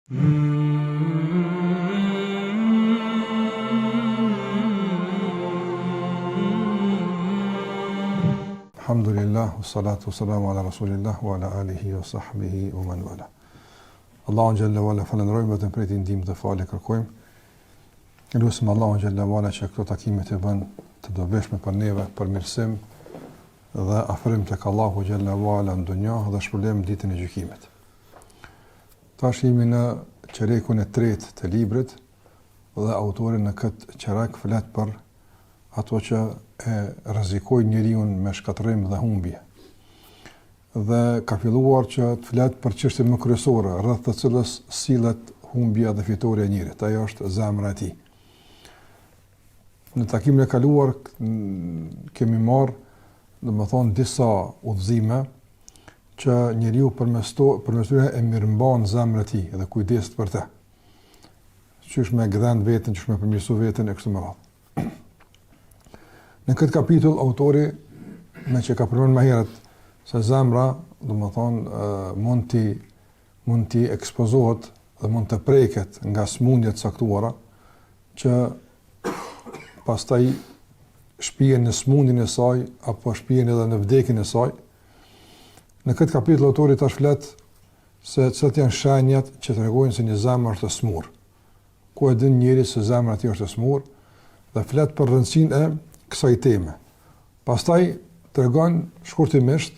Alhamdulillah, wassalatu wassalamu ala rasulillah wa ala alihi wa sahbihi wa man wala. Allahu xhalla wala falenderojmë vetëm për këtë ndihmë dhe falë kërkojmë. Lutim Allahu xhalla wala që këto takime të bën të dobishme për neve, për mirësim dhe afrim tek Allahu xhalla wala në dunjë dhe shpërblim ditën e gjykimit. Tash jemi në çerekun e tretë të librit dhe autori në këtë çerek flet për ato që e rrezikojnë njeriu me shkatërrim dhe humbje. Dhe ka filluar që të flet për çështje më kryesore, rreth të cilës sillet humbja dhe fitoria e njerit. Ajo është zemra e tij. Në takimin e kaluar kemi marrë, domethënë, disa udhëzime që njeriu përmes tyre e mirëmban zemrën e tij dhe kujdeset për të. Qysh me gdhen veten, qysh me përmirësu veten e kështu me radhë. Në këtë kapitull autori me që ka përmendur më herët se zemra, domethënë, mund të ekspozohet dhe mund të preket nga sëmundje të caktuara që pastaj shpihen në sëmundjen e saj apo shpihen edhe në vdekjen e saj. Në këtë kapitull autori tash flet se çfarë janë shenjat që tregojnë se një zemër është e smur. Ku e din njeriu se zemra e tij është e smur dhe flet për rëndësinë e kësaj teme. Pastaj tregon shkurtimisht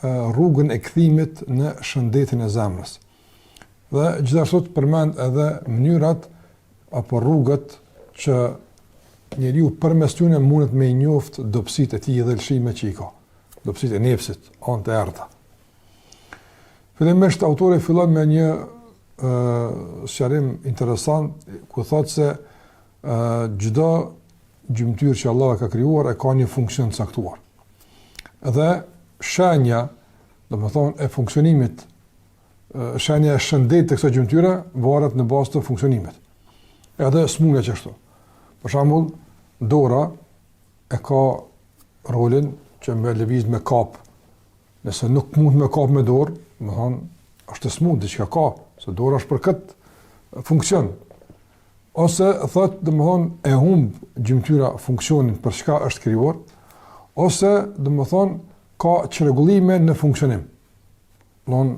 rrugën e kthimit në shëndetin e zemrës. Dhe gjithashtu përmend edhe mënyrat apo rrugët që njeriu përmes tyre mundet me njoft dobësitë e tij dhe lëshimet që i ka. Dobësitë e nefsit, anë të errta. Fillimisht autori fillon me një sqarim interesant ku thotë se çdo gjymtyr që Allah ka krijuar e ka një funksion të caktuar. Dhe shenja, domethënë, e funksionimit, shenja e shëndetit të kësaj gjymtyre varet në bazë të funksionimit. Edhe smundja që ashtu. Për shembull, dora e ka rolin që me lëviz me kap. Nëse nuk mund me kap me dorë, domethënë, është smund diçka ka, se dora është për këtë funksion. Ose thot, domethënë, e humb gjymtyra funksionin për çka është krijuar, ose domethënë ka çrregullime në funksionim. Domethënë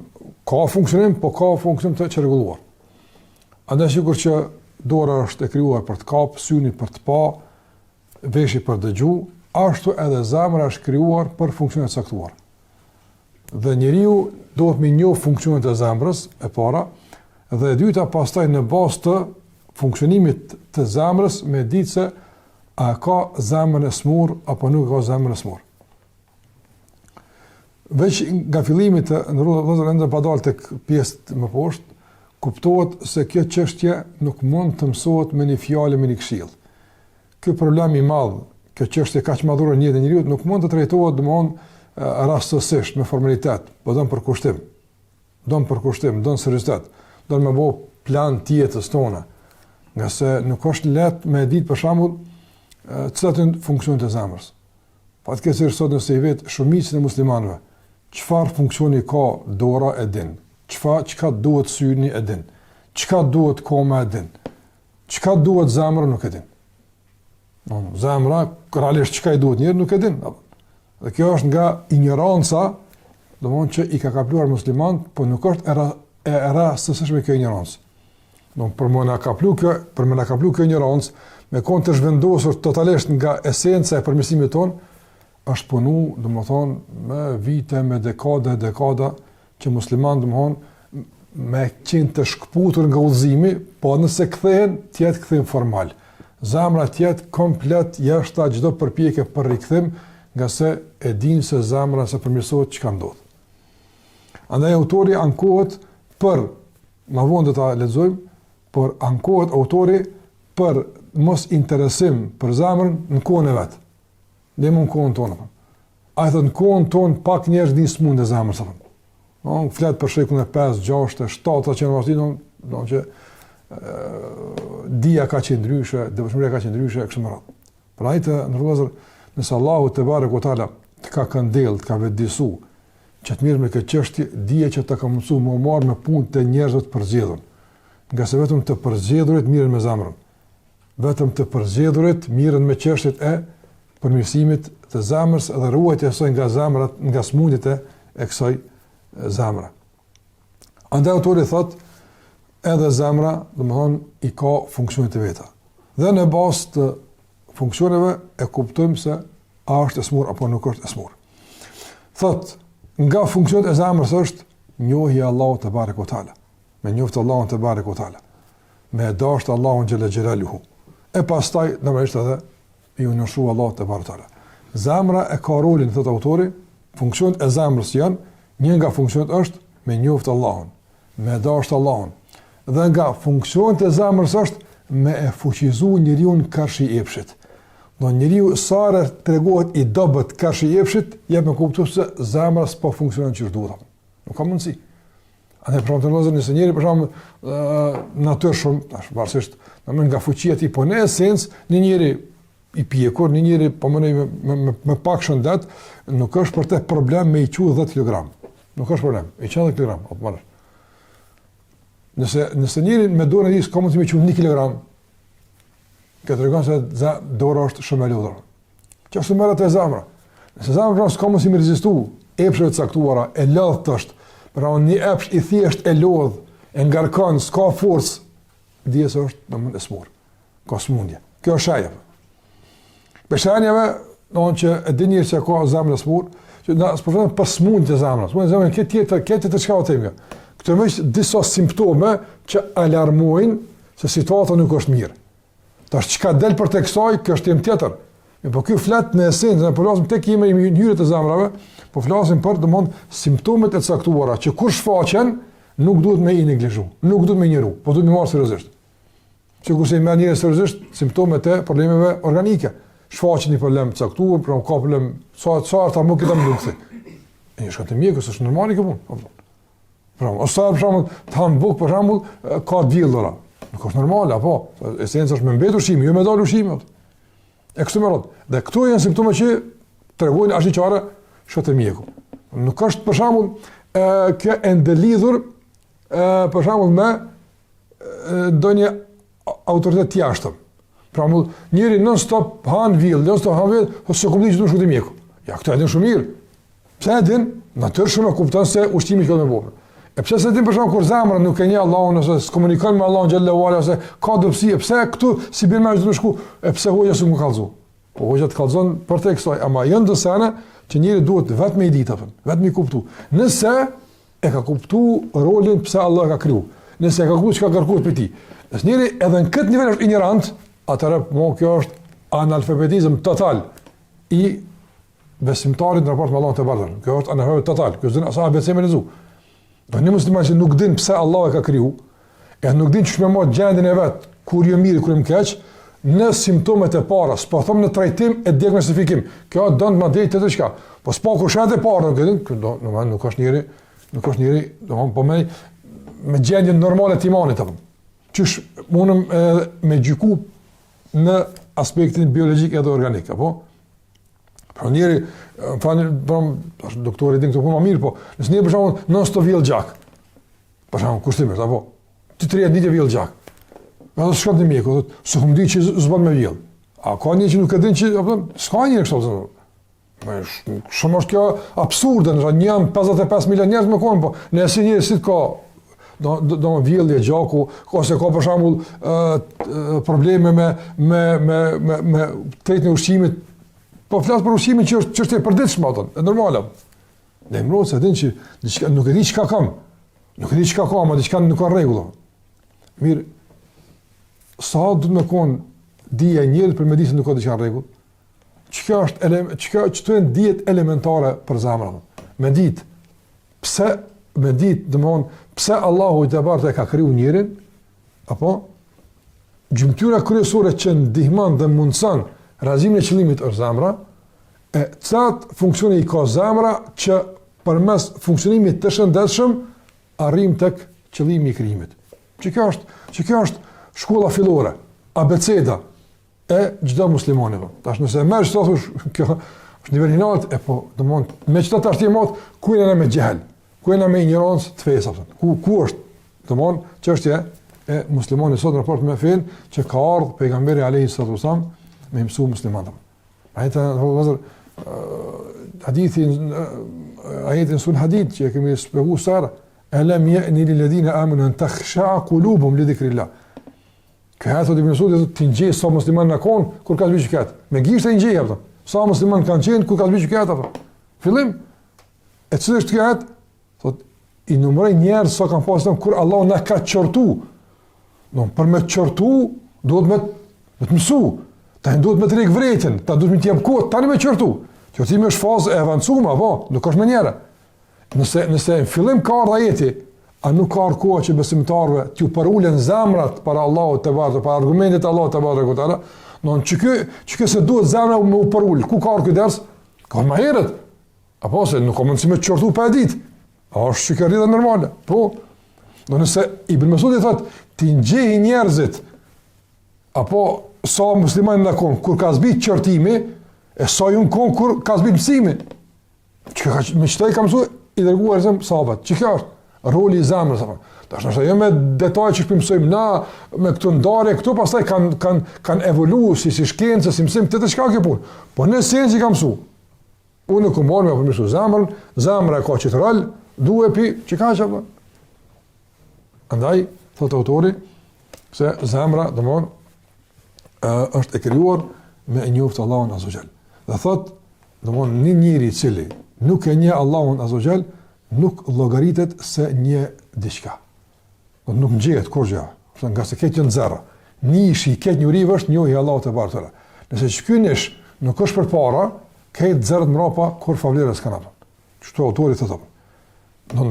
ka funksionim, po ka funksion të çrregulluar. Andaj sikur që dora është e krijuar për të kap, syni për të pa, veshi për dëgju, ashtu edhe zemra është krijuar për funksione të caktuara. Dhe njeriu duhet me njoh funksionet e zemrës e para, dhe e dyta pastaj në bazë të funksionimit të zemrës me ditë se a ka zemrën e smur apo nuk ka zemrën e smur. Veç nga fillimi të ndërrua pa dalë tek pjesë më poshtë, kuptohet se kjo çështje nuk mund të mësohet me një fjalë, me një këshill. Ky problem i madh, kjo çështje kaq madhore në jetën e njeriu nuk mund të trajtohet domthonë rastësisht me formalitet, po don për kushtim. Don seriozitet. Don me bëu plan tjetës tona. Nga se nuk është letë me ditë për shembull cilat janë funksionet e zemrës. Fatkeqësisht sot nëse i vet shumicën e muslimanëve, çfarë funksioni ka dora e din, çka duhet syni e din, çka duhet koma e din, çka duhet zemra nuk e din. Zemra realisht çka i duhet njëri nuk e din. Dhe kjo është nga ignoranca, domthonjë që i ka kapluar muslimanët, po nuk është e rastësishme kjo ignorancë. Për më na kaplu kjo ignorancë, me kon të zhvendosur totalisht nga esenca e përmirësimit ton, është punu, domethënë, me vite, me dekada, që musliman, domethënë, me qenë të shkputur nga udhëzimi, po nëse kthehen, tjetë kthim formal. Zemra tjetë komplet jashta çdo përpjekje për rikthim, nga se e din se zemra se përmirësohet çka ndodh. Andaj autori ankohet për, ma vonë do ta lexojmë, por ankohet autori për mos interesim për zemrën në kohën e vet. Dhe më në kohën tonë. A i thë në kohën tonë pak njerëz din smundje e zemrës. Flet për shekullin e 5, 6, 7 që në vazhdinë, që dia ka qenë ndryshe, devotshmëria ka qenë ndryshe, kështu me radhë. Prandaj të ndërlozur, nëse Allahu te bareku teala të ka këndell, të ka vetëdijsu, që të mirë me këtë çështje, dije që ta ka mësuar më marr me punë të njerëzve të përzgjedhur. nga se vetëm të përzgjedhurit mirën me zemrën. Vetëm të përzgjedhurit mirën me çështjet e përmirësimit të zemrës dhe ruajtja e saj nga zemrat, nga smundjet e kësaj zemre. Andaj autori thot, edhe zemra, domethënë, i ka funksionet e veta. Dhe në bazë të funksioneve e kuptojmë se a është e smur apo nuk është e smur. Thot, nga funksionet e zemrës është njohja e Allahut te barekuhu teala. Me njoftë Allahun te barekuhu teala. Me dashur Allahun xhela xhelaluhu. E pastaj normalisht edhe ju nështru Allahut te barekuhu teala. Zemra e ka rolin, thot autori, funksionet e zemrës janë, një nga funksionet është me njoftë Allahun, me dashur Allahun. Dhe nga funksionet e zemrës është me e fuqizu njeriu karshi i epshit. Do njeriu sa herë tregohet i dobët karshi i epshit, jep me kuptues se zemra s'po funksionon siç duhet. Nuk ka mundësi. A ne pranë të lozën nëse njëri për shembull natyrë shumë, tash varësisht, domethënë nga fuqia ti po në esencë, një njeri i pjekur, një njeri po me pak shëndet, nuk është për të problem me i qu 10 kg. Nuk është problem. I qu 10 kg, apo marrësh. Nëse njëri me dorën e tij s'ka mundësi me qu 1 kg, këtë tregon se dora është shumë e lodhur. Që është merret e zemra. Nëse zemra s'ka mundësi me rezistu epsheve të caktuara, e lodhët është, pra një epsh i thjesht e lodh, e ngarkon, s'ka forcë, dijes është domosdoshmë e smur. Ka smundje. Kjo është ajo. Beshanjeve, që e di njërë që ka zemrë e smur, që na s'përfëndëm për smundje të zemrës. Smundje të zemrës, këtë të qka o temga. Këtë me që disa simptome që alarmojnë se situata nuk është mirë. Ta është qka del për të kësaj, kjo është jem tjetër. Po kjo flet në esencë, ne po flasim tek jemi në hyrjet e zemrave, po flasim për domthon simptomet e caktuara që kur shfaqen nuk duhet me i neglizhu, nuk duhet me ignoru, po duhet me marrë seriozisht. Sikur se i merr njerëz seriozisht simptomet e problemeve organike. Shfaqet një problem caktuar, pra ka problem sa ta më këtë më lutsi. E një shkatë mjekës është normali kjo punë. Pra, ose për shembull të han buk për shembull ka vjellëra. Nuk është normale apo esenca është me mbetur ushqimi, jo me dalë ushqimi. E kështu me radhë. Dhe këto janë simptome që tregojnë asnjëçare shotë mjeku. Nuk është për shembull kjo e ndëlidhur për shembull me ndonjë autoritet të jashtëm. Pra njëri non stop han vill, non stop han vill, ose komuniqë të shotë mjeku. Ja, këto e din shumë mirë. Pse e din? Natyrisht e kupton se ushqimi ka më bërë. E pse se din për shembull kur zemra nuk e njeh Allahun ose s'komunikon me Allahun xhallahu ala ose ka dobësi, pse këtu si bën më të shku, e pse hoja s'u kallzo. Po hoja të kallzon për tek kësaj, ama janë dosana që njëri duhet vetëm i ditë apo, vetëm i kuptu. Nëse e ka kuptuar rolin pse Allah ka kriju, nëse e ka kuptuar çka kërkohet prej tij. Nëse njëri edhe në këtë nivel është ignorant, atëherë kjo është analfabetizëm total i besimtarit në raport me Allahun te bardhën. Kjo është analfabet total. Kjo është sa ABC me lezu. Do një musliman që nuk din pse Allah e ka kriju, e nuk din ç'më marr gjendjen e vet, kur jo mirë, kur më keq, në simptomet e para, s'po them në trajtim e diagnostifikim. Kjo don më drejt të çka. Po s'po kushtet e para, nuk është njëri, domthon po me gjendjen normale të imanit apo. Qysh mundem me gjyku në aspektin biologjik edhe organik, apo? Pra njëri, doktori din këto punë më mirë, po nëse njëri për shembull non stop vjell gjak. Për shembull kushtimisht, apo ti 30 ditë vjell gjak. Edhe shkon te mjeku, thotë, s'u di që s'bën me vjell. A ka një që nuk e din që, apo s'ka një kështu. Shumë është kjo absurde, në 55 milion njerëz më kanë, po nëse njëri si ka do vjellje gjaku, ose ka për shembull probleme me tretjen e ushqimit. Po flas për ushqimin që është çështje e përditshme atë, e normale. Ne mëron se din që diçka nuk e di çka kam. Nuk e di çka kam, diçka nuk ka rregull. Mirë. Sa do të më kon dija njerëz për me di se nuk ka diçka në rregull. Çka është janë dijet elementare për zemrën. Me ditë domthon pse Allahu te bartë ka kriju njerin, apo gjymtyra kryesore që ndihmon dhe mundson realizimin e qëllimit është zemra, e çat funksioni i ka zemra që përmes funksionimit të shëndetshëm arrim tek qëllimi i krijimit. Që kjo është shkolla fillore, abeceda e çdo muslimani. Tash nëse merr çfarë thosh, kjo është nivel i lartë, po domthon me çdo tash ti mot ku jena me xhel, ku jena me ignorancë të fesë. Ku është domthon çështja e muslimani sot në raport me fen që ka ardhur pejgamberi alayhi salatu wasallam me mësu muslimanët. Ajetin sun hadith që kemi shpjeguar sara, alam ya'ni lil ladina amanu an takhsha'a qulubuhum li dhikrillah. Ka thot Ibn Mesudi të ngjej sa musliman në kon kur ka zbë gjykat. Me gishtë ngjej ato. Sa musliman kanë qenë kur ka zbë gjykat ato. Fillim e cili është gjykat? Thot i numëroj njerëz sa kanë pasur kur Allah na ka qortu. Don për me qortu duhet me të mësu. Ta duhet me të rrik vretën, ta duhet me të jap kohë tani me qortu. Qortimi është fazë e avancuar, po, nuk është më njëra. Nëse në fillim ka ardhur ajeti, a nuk ka kohë që besimtarëve t'ju përulen zemrat para Allahut te barë, para argumentit Allahut te barë kotara, non çka se duhet zemra me u përul. Ku ka ky ders? Ka më herët. Apo se nuk ka mundësi me të qortu pa ditë. A është çka rrida normale? Po. Nëse Ibn Mesudi thotë ti ngjej njerëzit apo sa muslimanë në kon kur ka zbit qortimi e sa ju në kon kur ka zbit mësimi. Çka me çtaj ka mësuar i dërguar zëm sahabat. Çka është? Roli i zemrës apo. Tash nëse jo me detaje që mësojmë na me këtu ndarje këtu pastaj kanë evoluar si shkencë, si mësim të çka kjo punë. Po në esencë kam mësuar. Unë nuk më morë me përmisu zemrën, zemrë e ka që të rallë, duhe pi, që ka që përë. Andaj, thotë autori, se zemrë, dhe mon, është e krijuar me njoftë Allahun Azogjel. Dhe thotë, dhe mon, një njëri cili nuk e nje Allahun Azogjel, nuk logaritet se nje diqka. Nuk në gjehet kur gjë, nga se ketë një zera. Nishi i ketë njërive është njohi Allahut e bartëra. Nëse që ky nish nuk është për para, këtë zërët mrapa kur favlerës kanë apë. Qëto autori të tëpë. Në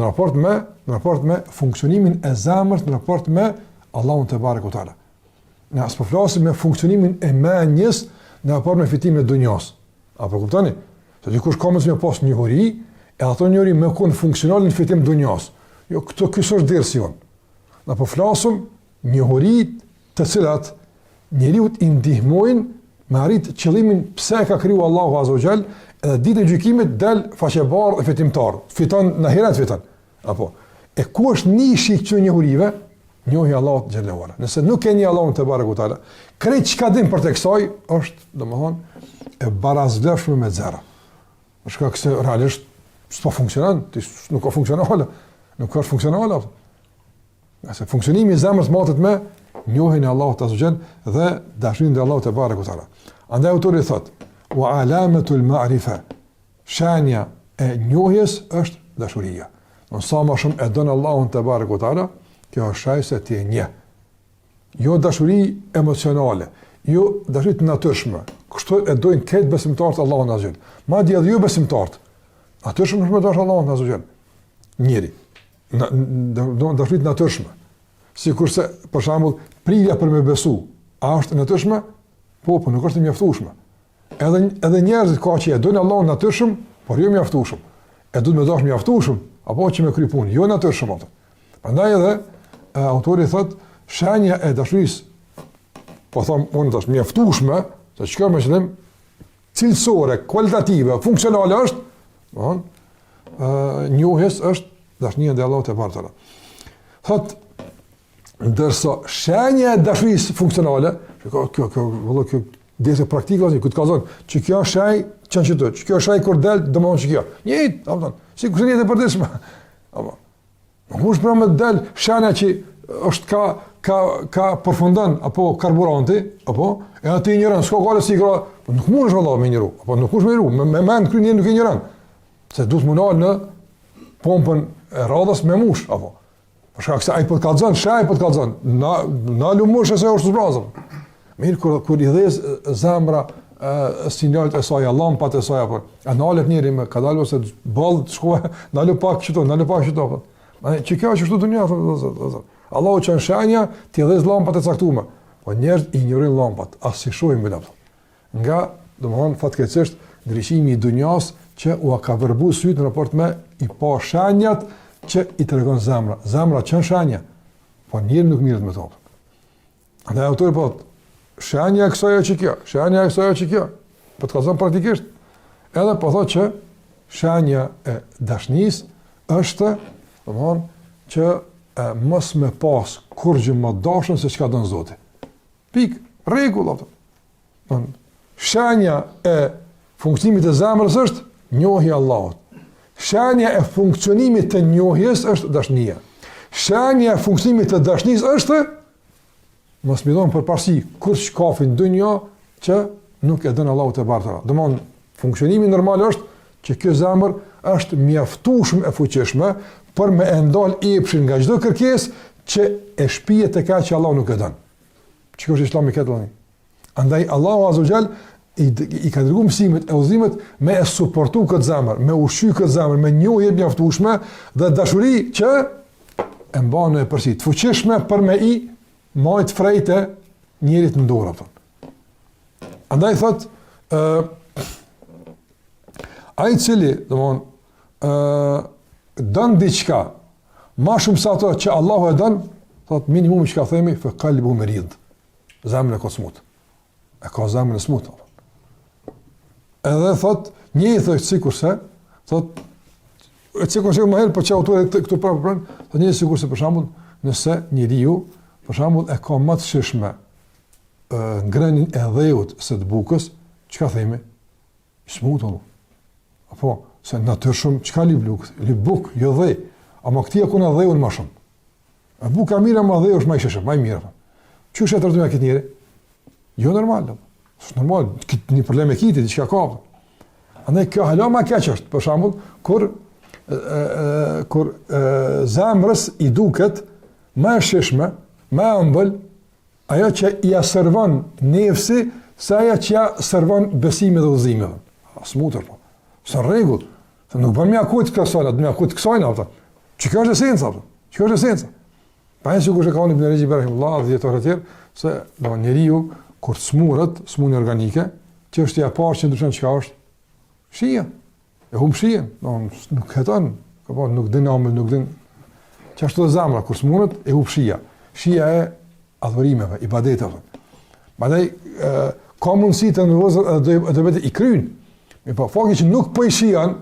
raport me funksionimin e zemrës, në raport me Allahun të barë këtala. Ne asë përflasim me funksionimin e menjës në raport me fitimin e dunjas. Apo kuptani? Se dikush ka mësë me pas njohuri, e ato njohuri me konë funksionalin fitim dunjas. Jo, kësë është dirë si jonë. Ne përflasim njohurit të cilat njeriut i ndihmojnë me arrit qëllimin pse ka kriju Allahu Azza wa Jall, edhe ditë e gjykimit del faqebar dhe fitimtar. Fiton në ahiret fiton. Apo. E ku është nishi i këtyre njohurive? Njohi Allahu xhallahu ala. Nëse nuk e njeh Allahun te bareku taala, krejt çka din për tek saj është, domethënë, e barazlëshme me zera. Për shkak se realisht s'po funksionon, nuk ka funksionale. Nuk ka funksionale. Nëse funksionimi i zemrës matet me njohin e Allahut Azza wa Jall dhe dashurinë e Allahut te bareku taala. Andaj autori thot: "Wa alamatul ma'rifa", shania e njohjes është dashuria. Nëse sa më shumë e don Allahun te bareku taala, kjo është shaj se ti e njeh. Jo dashuri emocionale, jo dashuri të natyrshme. Kështu e dojnë këtë besimtarët Allahun Azza wa Jall. Madje edhe jo besimtarët. Natyrshëm është me dashur Allahun Azza wa Jall. Njëri. Dashuri të natyrshme. Sikurse për shembull prirja për me besu, a është natyrshme? Po, nuk është e mjaftueshme. Edhe njerëzit ka që e dojnë Allahun natyrshëm, por jo mjaftueshëm. E duhet me dash mjaftueshëm, apo që me kry punë, jo natyrshëm ato. Prandaj edhe autori thot, shenja e dashurisë, po them unë tash mjaftueshme, se çka më qëllim cilësore, kualitative, funksionale është, do njohjes është dashuria ndaj Allahut te bartalla. Thot ndërsa shenja e dashurisë funksionale, kjo desë praktike ose ku të ka thonë, që kjo shaj çan çdo, që kjo shaj kur del, domosdoshmë që kjo. Njëjtë, domethënë, sikur se jetë e përditshme. Apo. Nuk është për më del shenja që është ka përfundon apo karburanti, apo e aty njëran s'ka gale si gra, nuk mundesh valla me njëru, apo nuk është me njëru, me mend kryen nuk e njëran. Se duhet mundal në pompën e radhës me mush, apo. Për shkak se ai po të kallzon, shaj po të kallzon. Na lumush se është zbrazur. Mirë kur i dhez zemra sinjalet e saj, llampat e saj apo analet njëri me ka dalë ose ball shkoi, dalë pak këtu. Ai çka është këtu dunia thotë. Allahu çon shenja, ti dhez llampat e caktuara. Po njerëz i ignorojnë llampat, as si shohin me llampat. Nga, domethënë fatkeqësisht ndryshimi i dunjas që u ka vërbu syt në raport me i pa shenjat që i tregon zemra. Zemra çon shenja, po njëri nuk mirët me to. Andaj autori po shenja e kësaj që kjo, shenja e kësaj që kjo. Po të kallzon praktikisht. Edhe po thotë që shenja e dashnisë është, domthon, që mos me pas kur gjë më dashën se çka don Zoti. Pik, rregull ato. Shenja e funksionimit të zemrës është njohja e Allahut. Shenja e funksionimit të njohjes është dashnia. Shenja e funksionimit të dashnisë është mos më don përparësi kur shkafin dunjë që nuk e don Allahu te bartha. Domthon funksionimi normal është që kjo zemër është mjaftueshëm e fuqishme për me e ndal epshin nga çdo kërkesë që e shpihet tek ajo që Allahu nuk e don. Çka është Islami këtë lloj? Andaj Allahu Azza wa Jall i ka dërguar mësimet e udhëzimit me e suportu këtë zemër, me ushqy këtë zemër, me njohje mjaftueshme dhe dashuri që e mban në përsi të fuqishme për me i majt frejtë njerit në dorë ato. Andaj thot ai i cili domthon don diçka më shumë se ato që Allahu e don, thot minimumi që ka themi fa qalbu marid. Zemra ka smut. E ka zemrën e smut. Edhe thot një i thot sikurse thot sikurse më herë po çau këtu prapë thot një sikurse për shembull nëse njeriu për shembull e ka më të shishme ngrënien e dheut së të bukës, çka themi? Smuton. Apo se natyrshëm çka li buk, jo dhej. Ama këtia ku na dheun më shumë. A buka mira më dheu është më i shishëm, më i mirë. Çu është trajtuar këtë njeri? Jo normal. Është normal, një problem e kiti, diçka ka. Andaj kjo hala më keq është, për shembull, kur zemrës i duket më e shishme, më e ëmbël, ajo që i servon nefsi, sa ajo që ja servon besimin dhe udhëzimin. Smutër po. Së rregull. Se nuk bën më akut kësaj, do më akut kësaj ata. Çka është esenca apo? Çka është esenca? Pa e sigur që ka Ibn Rajab rahimullah dhe dietarë të tjerë se do njeriu kur smurët, smundje organike, çështja e parë që ndryshon çka është? Shija. E humb shijen, nuk heton, apo nuk din ëmbël, nuk din. Çashtu zemra kur smurët e humb shija. Shija e adhurimeve, ibadeteve. Madje ka mundësi të ndozë do vetë i kryen. Me pa fakti që nuk po i shijan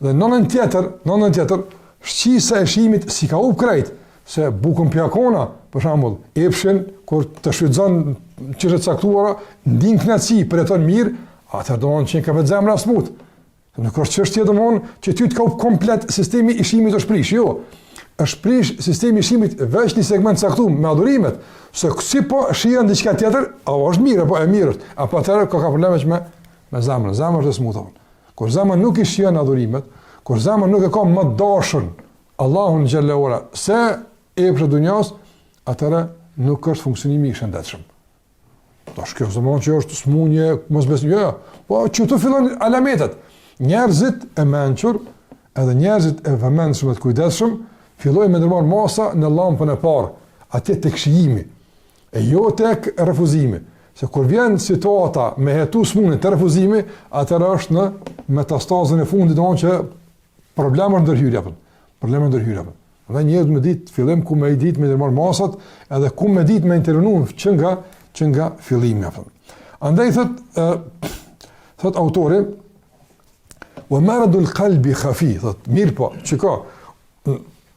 dhe nënën tjetër shqisa e shimit si ka up krejt se bukën pjakona për shembull epshin kur të shfrytëzon çështë të caktuara ndin kënaqësi për jeton mirë atëherë do të thonë ka vetë zemra smut. Nuk është çështje domthon që ty të ka up komplet sistemi i shimit të shprish, jo. Është prish sistemi i shimit veç një segment caktuar me adhurimet, se si po shijon diçka tjetër, apo është mirë apo e mirë, apo atëherë ka probleme me zemrën. Zemra është smut. Kur zemra nuk i shijon adhurimet, kur zemra nuk e ka më dashur Allahun xhallahu ala se epsha dunjas, atëra nuk është funksionimi i shëndetshëm. Tash kjo zemra që është smundje, mos besim, jo. Po çu fillon alametet. Njerëzit e mençur, edhe njerëzit e vëmendshëm dhe të kujdesshëm fillojnë me ndërmarr masa në llampën e parë, atje tek shijimi, e jo tek refuzimi. Se kur vjen situata me hetu smundje të refuzimi, atëra është në metastazën e fundit doon që problemi ndërhyrja apo. Problemi ndërhyrja apo. Dhe njerëzit më ditë fillim ku më i ditë me ndërmarr masat, edhe ku më ditë me intervenuar që nga fillimi apo. Andaj thot autori wa maradul qalbi khafi, thot mirë po, çka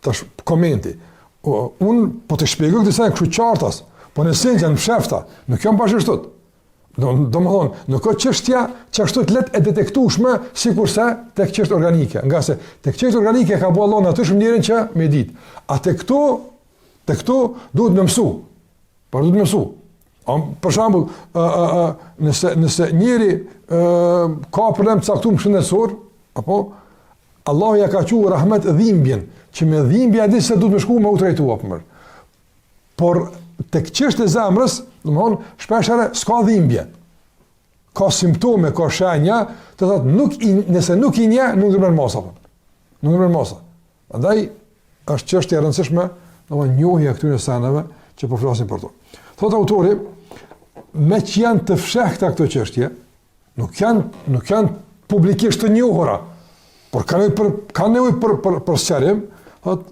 tash komenti. Un po të shpjegoj disa kështu qartas, po në esencë në fshefta, nuk jam bashkështot. Domethënë, nuk ka çështja që ashtu të lehtë e detektueshme sikurse tek çështja organike, nga se tek çështja organike ka bëu Allah natyrshëm njerin që me ditë. A tek këto duhet më mësu. Por duhet më mësu. Për shembull, nëse njeri ka problem të caktuar shëndetësor, apo Allah ja ka thënë rahmet dhimbjen, që me dhimbje a di se duhet më shku me u trajtu apo më. Por tek çështja e zemrës, domthon, shpeshherë s'ka dhimbje. Ka simptome, ka shenja, të thotë nëse nuk i nje, nuk do të merr masa. Nuk do të merr masa. Prandaj është çështje e rëndësishme, domthon njohja e këtyre sanave që po flasim për to. Thotë autori, me që janë të fshehta këto çështje, nuk janë publikisht të njohura, por kanë nevojë për sqarim, thotë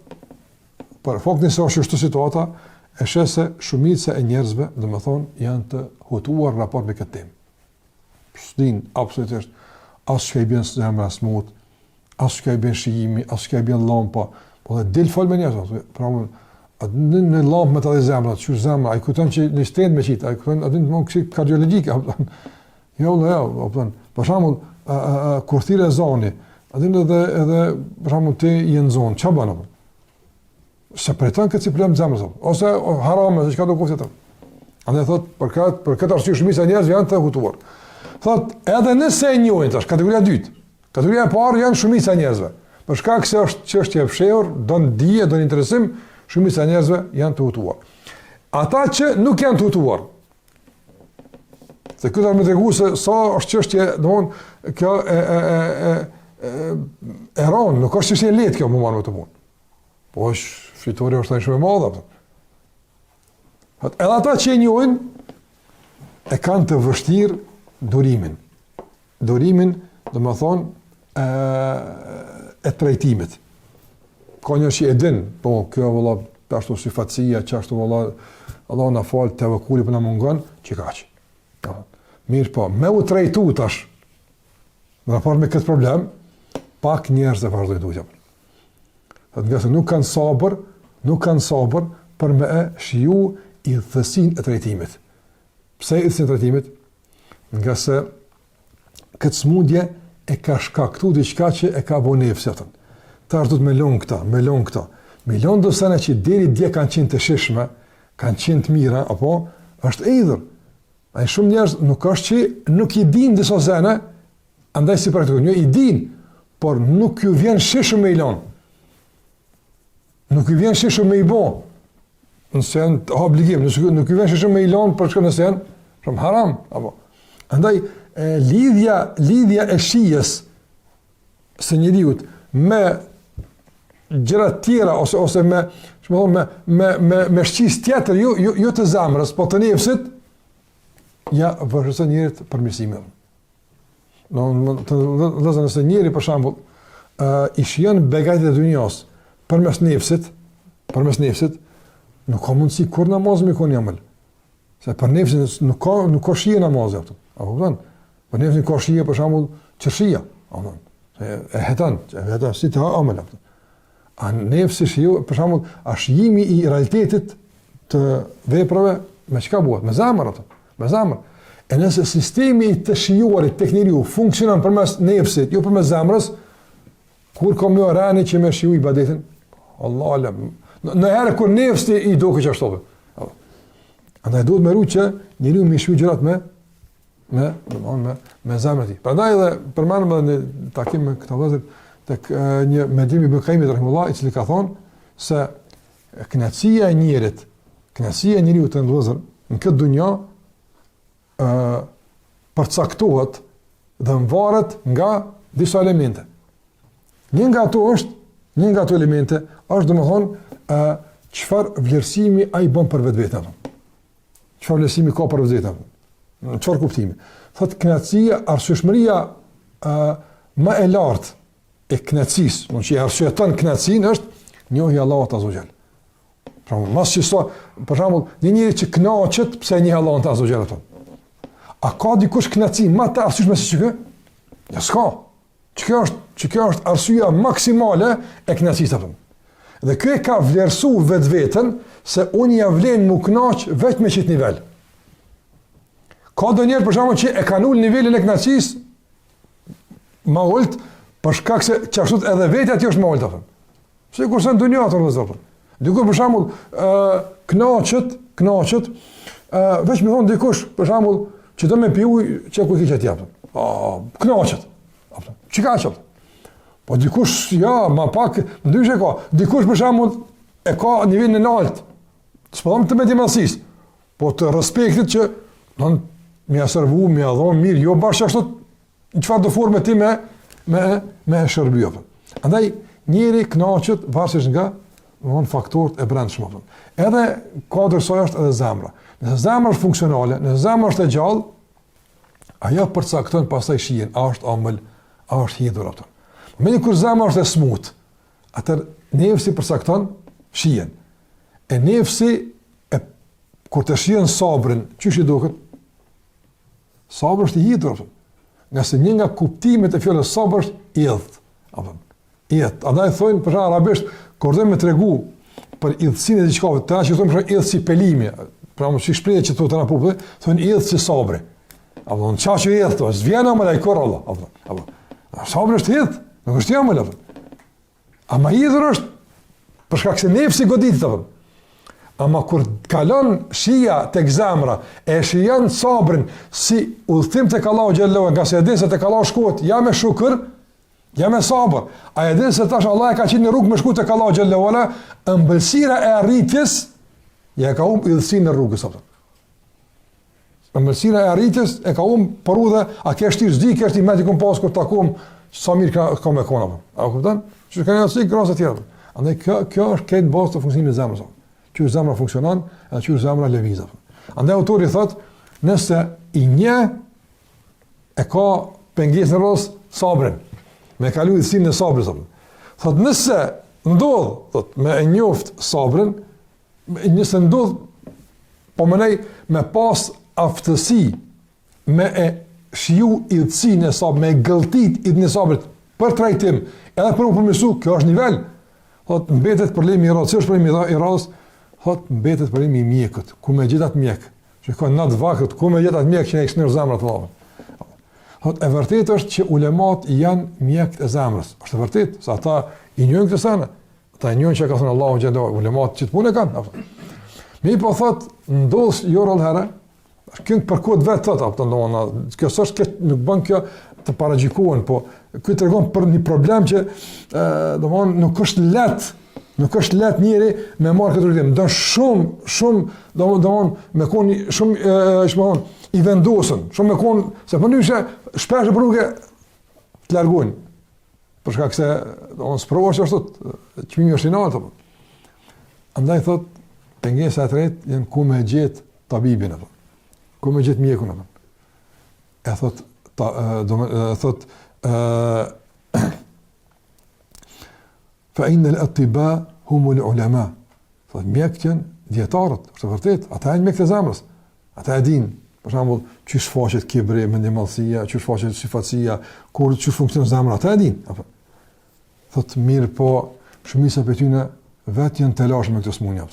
për faktin se është kështu situata, e shese shumica e njerëzve, domethënë, janë të hutuar raport me këtë temë. S'din absolutisht as çka i bën zemra smut, as çka i bën shijimi, as çka i bën llampa, Po dhe del fol me njerëz, pra në lampë me të dhe zemrat, që zemra, a i kujton që në stent me qitë, a i kujton, adin të më kësi kardiologike, jo, për shembull, kur thirë e zoni, adin edhe, për shembull, ti jenë zonë, që banë, se pretën këtë si problem të zemrës, ose harame, se që ka do kuftë të tërë. Andaj thot, për këtë arsye shumica e njerëzve janë të hutuar. Thot, edhe nëse e njohin tash, kategoria e dytë. Kategoria e parë janë shumica e njerëzve. Për shkak se është çështje e fshehur, don dije, don interesim, shumica e njerëzve janë të hutuar. Ata që nuk janë të hutuar. Se këtë më tregu se sa është çështje, domthonë kjo e ron, nuk është çështje e lehtë kjo më marrë me të punë. Po është fitore është tani shumë e madhe. Edhe ata që e njohin e kanë të vështirë durimin. Durimin, do më thonë, e trajtimit. Ka një që e din, po kjo vëlla, ashtu si fatësia, që ashtu vëlla, Allah në falë të vëkulli për në mungon, që ka që. Mirë po, me u trajtu tash, në raport me këtë problem, pak njerëz e vazhdojnë tutje. Nga se nuk kanë sabër për me e shiju i thësin e trajtimit. Pse i thësin e trajtimit? Nga se këtë smundje e ka shkaktu diçka që e ka bo nefësjetën. Ta është du të me lonë këta. Me lonë do sene që deri dje kanë qenë të shishme, kanë qenë të mira, apo është e idhër. A i shumë njerëz nuk është që nuk i din disa sene, andaj si praktikon, jo i din, por nuk ju vjen shishme me i lonë. Nuk ju vjen shishme me i bo. Nëse janë të obligim, nuk ju vjen shishme me i lonë për shkë nëse janë shumë haram. Apo. Andaj, lidhja e shijes së njeriut me gjërat tjera ose me shqis tjetër, jo të zemrës, po të nefsit, ja vërshësën njerit përmirësimin. Lëzën nëse njeri, për shambull, i shijen begajt e dunjas përmes nefsit, nuk ka mundësi kur namaz me kon jamël. Se për nefsit nuk ka shije namaz. Për nefsit ka shije, për shambull, qërshia. E hetan, si të ha amel. A nefsi shiju, për shambull, a shijimi i realitetit të veprave, me qka buhet? Me zamër. Me zamër. E nëse sistemi të shijuarit tek njeriu funksionon përmes nefsit, jo përmes zamrës, kur ka më rani që me shiju ibadetin? Allah alam. Në herë kur nefsi i do që ashtove. Andaj duhet me ru që njeriu me shiju gjërat me zamrën e tij. Prandaj edhe përmendëm edhe në takim me këta vëllezër tek një Medimi ibn Qayyim rahimullah, i cili ka thonë se kënaqësia e njeriu të vëllezër në këtë dunjë përcaktohet dhe varet nga disa elemente. Një nga ato elemente është domethënë çfarë vlerësimi ai bën për vetveten. Çfarë vlerësimi ka për vetveten? Në çfarë kuptimi? Thotë kënaqësia, arsyeshmëria më e lartë e kënaqësisë, do të thotë arsyeton kënaqësinë është njohja e Allahut azza wa jall. Pra mos si so, për shembull, një njeri që kënaqet pse njeh Allahun azza wa jall atë. A ka dikush kënaqësi më të arsyeshme se kjo? Ja s'ka. Kjo është arsyeja maksimale e kënaqësisë atë. Dhe kjo e ka vlerësuar vetveten se unë ja vlen më kënaq vetëm me çit nivel. Ka do njerë për shkak që e kanë ul nivelin e kënaqësisë më ult për shkak se çashtu edhe vetja ti është më ult atë. Sigurisht në dunjë ato vëzhgoj. Diku për shembull kënaqet veç më thon dikush për shembull që do me pi ujë që ku hiqet jap. Kënaqet. Çka çop? Po dikush ja, ma pak ndryshe ka. Dikush për shembull e ka nivelin e lartë. S'po them të më dimësis. Po të respektit që don më ia servu, më ia dhon mirë, jo bashkë ashtu në çfarë do forme ti me shërbyer. Andaj njëri kënaqet varësisht nga faktorët e brendshëm. Edhe kuadër soi është edhe zemra. Nëse zemra është funksionale, nëse zemra është e gjallë, ajo përcakton pastaj shijen, a është ëmbël, a është hidhur atë. Me kur zemra është e smut, atë nefsi përcakton shijen. E nefsi kur të shijen sabrin, çish i duket? Sabri është i hidhur atë. Nga se një nga kuptimet e fjalës sabër është idh. Idh. Andaj thonë për arabisht kur do me tregu për idhësinë e diçkave, të që thonë për idhësi pelimi, pra më shpreh që thotë na popull, thonë idhësi sabri. Apo në çfarë idhë to, s'vjen ama ai korr Allah. Apo. Sabri është idhë, nuk është jam Allah. Ama idhër është për shkak se nefsi godit apo. Ama kur kalon shija tek zemra, e shijon sabrin si udhtim tek Allahu xhallahu, nga se edhin se tek Allahu shkohet ja me shukr, ja me sabër. A edhin se tash Allah e ka qenë në rrugë me shku tek Allahu xhallahu ala, ëmbëlsira e arritjes ja ka idhësinë në rrugës apo. Ëmbëlsira e arritjes e ka për udhë, a ke shtir zdi, ke shtir meti kompas kur takom sa mirë ka me kona apo. A kupton? Që kanë asnjë grasa të tjera. Andaj kjo është këtë bazë të funksionimit të zemrës. Që zemra funksionon, edhe që zemra lëviz. Andaj autori thot, nëse i një e ka pengesën e rrosë sabrin, me kalu idhësinë e sabrit. Thot nëse ndodh, thot me e njoft sabrin, nëse ndodh po mënej me pas aftësi, me e shiju idhësinë e sabrit, me e gëlltit idhën e sabrit për trajtim, edhe për u përmirësu, kjo është nivel. Thot mbetet problemi i radhës, si është problemi i radhës? Thot mbetet problemi i mjekut, ku me gjetat mjek, që ka natë vakët, ku me gjetat mjek që ne ikë smyrë zemrat të lavën. Thot e vërtet është që ulemat janë mjekët e zemrës, është e vërtet, se ata i njojnë këtë sene, ata i njojnë që ka thënë Allahu xhallahu, ulemat që të punë e kanë. Mi po thot, ndodhës jorë herë, kënë për kodë vetë thot, kjo s'është nuk bën kjo të paragjikohen, po këtë tregon për një problem që nuk është letë njëri me marrë këtë rritim. Do shumë me konë shumë i vendosën, shumë me konë, se për njëshe shpesh e për rrugë të largojnë. Për shkak se s'prova që është thot, qmimi është i nalë. Andaj thot, pengesa e tretë janë ku me gjithë tabibin, ku me gjithë mjekun. E thot, fa inna al-attiba humul ulama. Thot mjekët janë dietarët, është vërtet, ata janë mjekët e zemrës. Ata e dinë, për shembull, çu shfaqet kibri, mendimallësia, çu shfaqet sifatësia, kur çu funksionon zemra, ata e dinë. Apo thot mirë, po shumica prej tyre vetë janë të lashë me këtë smunja.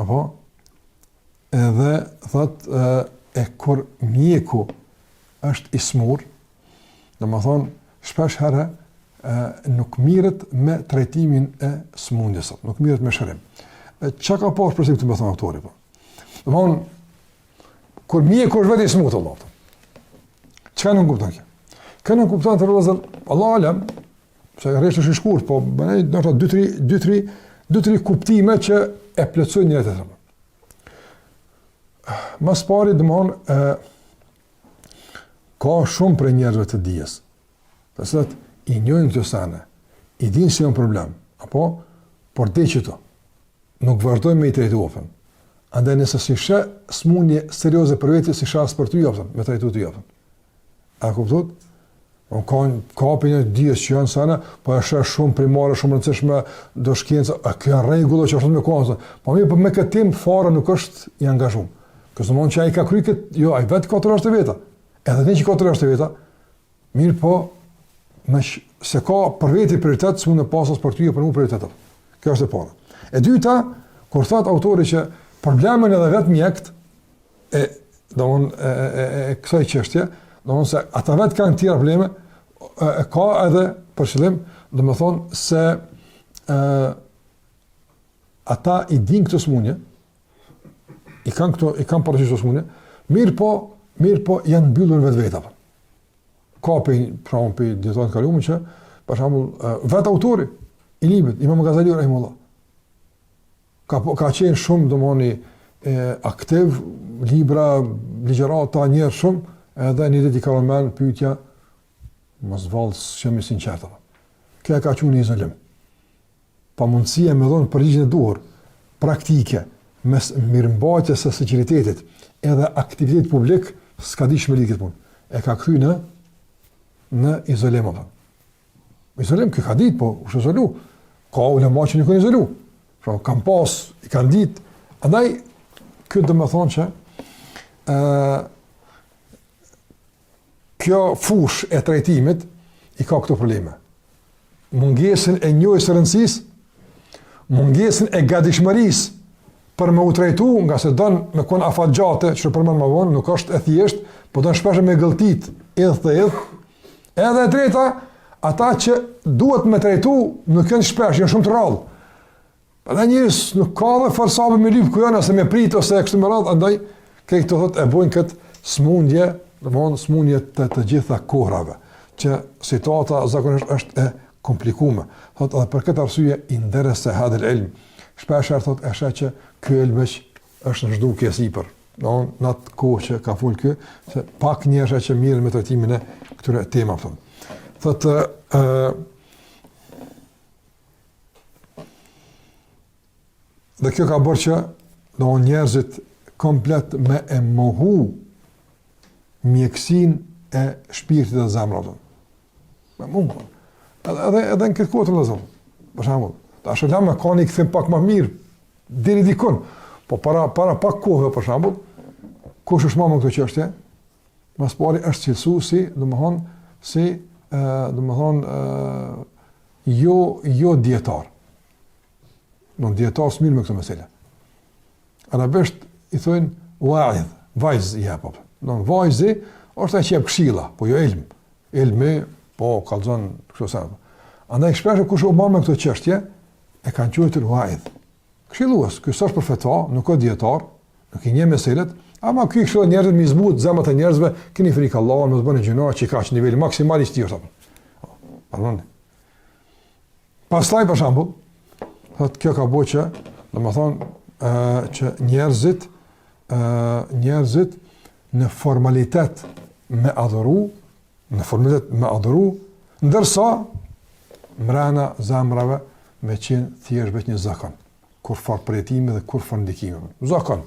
Apo edhe thot e kur mjeku është i smur, domethënë shpesh herë nuk mirët me trajtimin e smundjes, nuk mirët me shërim. Çka ka pas për të më thënë autori po? Domthon kur mjeku është vetë i smut Allah. Çka nuk kupton kjo? Kë nuk kupton të rrozën Allah alem, se rreshtë është i shkurt, po bënej ndoshta 2-3 kuptime që e plotësojnë njëra tjetrën. Mas pari domthon ka shumë për njerëzve të dijes. Të cilët i njohin këto sene, i dinë se janë problem, apo por deqëto nuk vazhdojnë me i trajtu ofën. Andaj nëse si shë smundje serioze për vetë, si shas për ty ofën, me trajtu ty ofën. A kuptot? Ka për një dijes që janë sene, po e shë shumë primare, shumë rëndësishme, do shkenca, a kjo rregulla që është me kohën, po me këtë tim fare nuk është i angazhum. Kësë në mund që a i ka kry këtë, jo, a i vetë 4 është të veta. Edhe ne që 4 është të veta, mirë po, se ka për veti prioritet, së mund në pasas për ty e për mu prioritetet. Kjo është e para. E dyta, kur thot autori që problemin edhe vetë mjekt, e kësaj qështje, se ata vetë kanë tjera probleme, ka edhe për qëllim, dhe me thonë se ata i din këtë smundje, i kanë përgjithë këtë smundje, mirë po janë mbyllur vetë veta. Ka për djetarët kalumë që, për shambull, vetë autori i librit, Imam Ghazali rahimullah, ka qenë shumë domoni aktiv, libra, ligjerata, njerë shumë, edhe një dit i ka rëmen pyetja, mos valës shemi sinqerta. Kjo ka qenë një izolim. Pa mundësia me dhonë përgjigjën e duhur, praktike, mes mirëmbajtjes së sekuritetit, edhe aktivitet publik, s'ka di shmeli këtë punë. E ka kry në izolim. Izolim, kjo ka ditë, po është izolu. Ka ulema që një kënë izolu. Pra, kam pas, i kanë ditë. Andaj, këtë dhe me thonë që kjo fush e trajtimit i ka këto probleme. Mungesën e njohjes së rëndësisë mungesën e gatishmërisë për me u trajtu, nga se don me kon afatgjate, që përmend më vonë, nuk është e thjesht, po don shpesh me gëlltit, edh. Edhe e treta, ata që duhet me trajtu, nuk janë shpesh, janë shumë të rrallë. Edhe njerëz nuk ka dhe forsabe me lyp ku janë, ose me prit, ose kështu me radhë, andaj, këto thotë e bojnë këtë smundje, domthonë smundje të gjitha kohrave, që situata zakonisht është e komplikuar. Thotë edhe për këtë arsye i nderse hadal ilm. Shpesh thotë e sheh që ky ilmeq është në zhdukje sipër. Në atë kohë që ka fol ky, se pak njerëz që mirën me trajtimin e këtyre temave. Thotë dhe kjo ka bërë që njerëzit komplet me e mohu mjekësin e shpirtit dhe zemrës. Me mohu. Edhe në këtë kohë të lëzëm. Për shembull, tash lama ka një kthim pak më mirë deri dikun. Po para pak kohë për shembull, kush është më këto çështje? Mas pari është cilësuesi, jo dietar. Non dietar smir me këtë meselë. Arabisht i thonë wa'idh, vajz i apo. Non vajzi është ai që jep këshilla, po jo ilm. Ilmi po kallzon kështu sa. Andaj shpesh kush u marr me këtë çështje e kanë quajtur wa'idh. Këshillues, ky s'është për fetva, nuk ka dietar, nuk i njeh meselet, ama ky kështu njerëzit mi zbut zemrat e njerëzve, keni frikë Allahut, mos bëni gjëra që ka nivel maksimal i thjeshtë. Pardon. Pastaj për shembull, thotë kjo ka bëu që, domethënë që njerëzit në formalitet me adhuru, ndërsa mrena zemrave me qenë thjesht vetë një zakon, kur far përjetimi dhe kur far ndikimi. Zakon,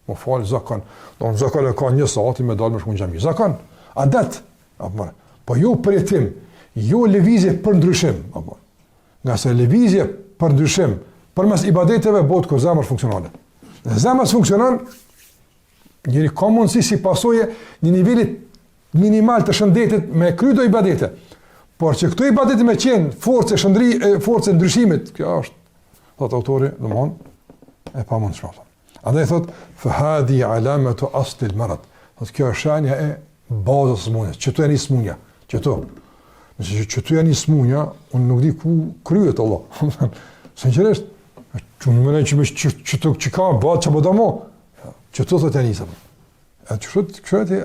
më falë zakon, do në zakon e ka një sati me dalë me shku në gjami. Zakon, adet, po jo përjetim, jo lëvizje për ndryshim, nga se lëvizje për ndryshim, për mes ibadeteve bëhet kur zemër funksionale. Dhe zemër funksionan, njëri ka mundësi si pasoje një nivellit minimal të shëndetit me krydo ibadete. Por që këto ibadete me qenë forcë e ndryshimit, kjo është, thotë autori, e pa mundë shma. Andaj thotë, fëhadi alametu astil marat. Thotë, kjo është shenja e bazës smunja. Qëtu e një smunja. Qëtu. Nëse qëtu e një smunja, unë nuk di ku kryet Allah. Sinqerisht, që në mënej qëtu që ka bazë që bëda mo, qëtu thotë e njësë. Qëtu e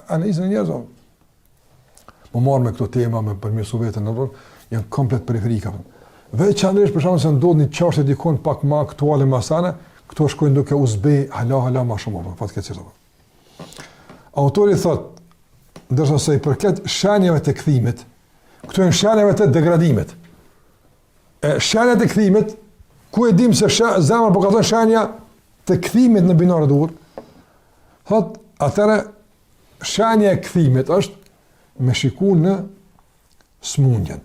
analizën e njerëzë. Më marrë me këto tema, me përmirësu vetën, janë komplet periferika. Veçanërisht për shkak se ndodh një çështje dikon pak më aktuale më sane, këto shkojnë duke u zbe hala më shumë, fatkeqësisht. Autori thotë, ndërsa sa i përket shenjave të kthimit, këto janë shenjave të degradimit. Shenjat e kthimit, ku e dim se zemra po ka thënë shenja të kthimit në binarë dur, thotë, atëra shenja e kthimit është me shiku në smundjen.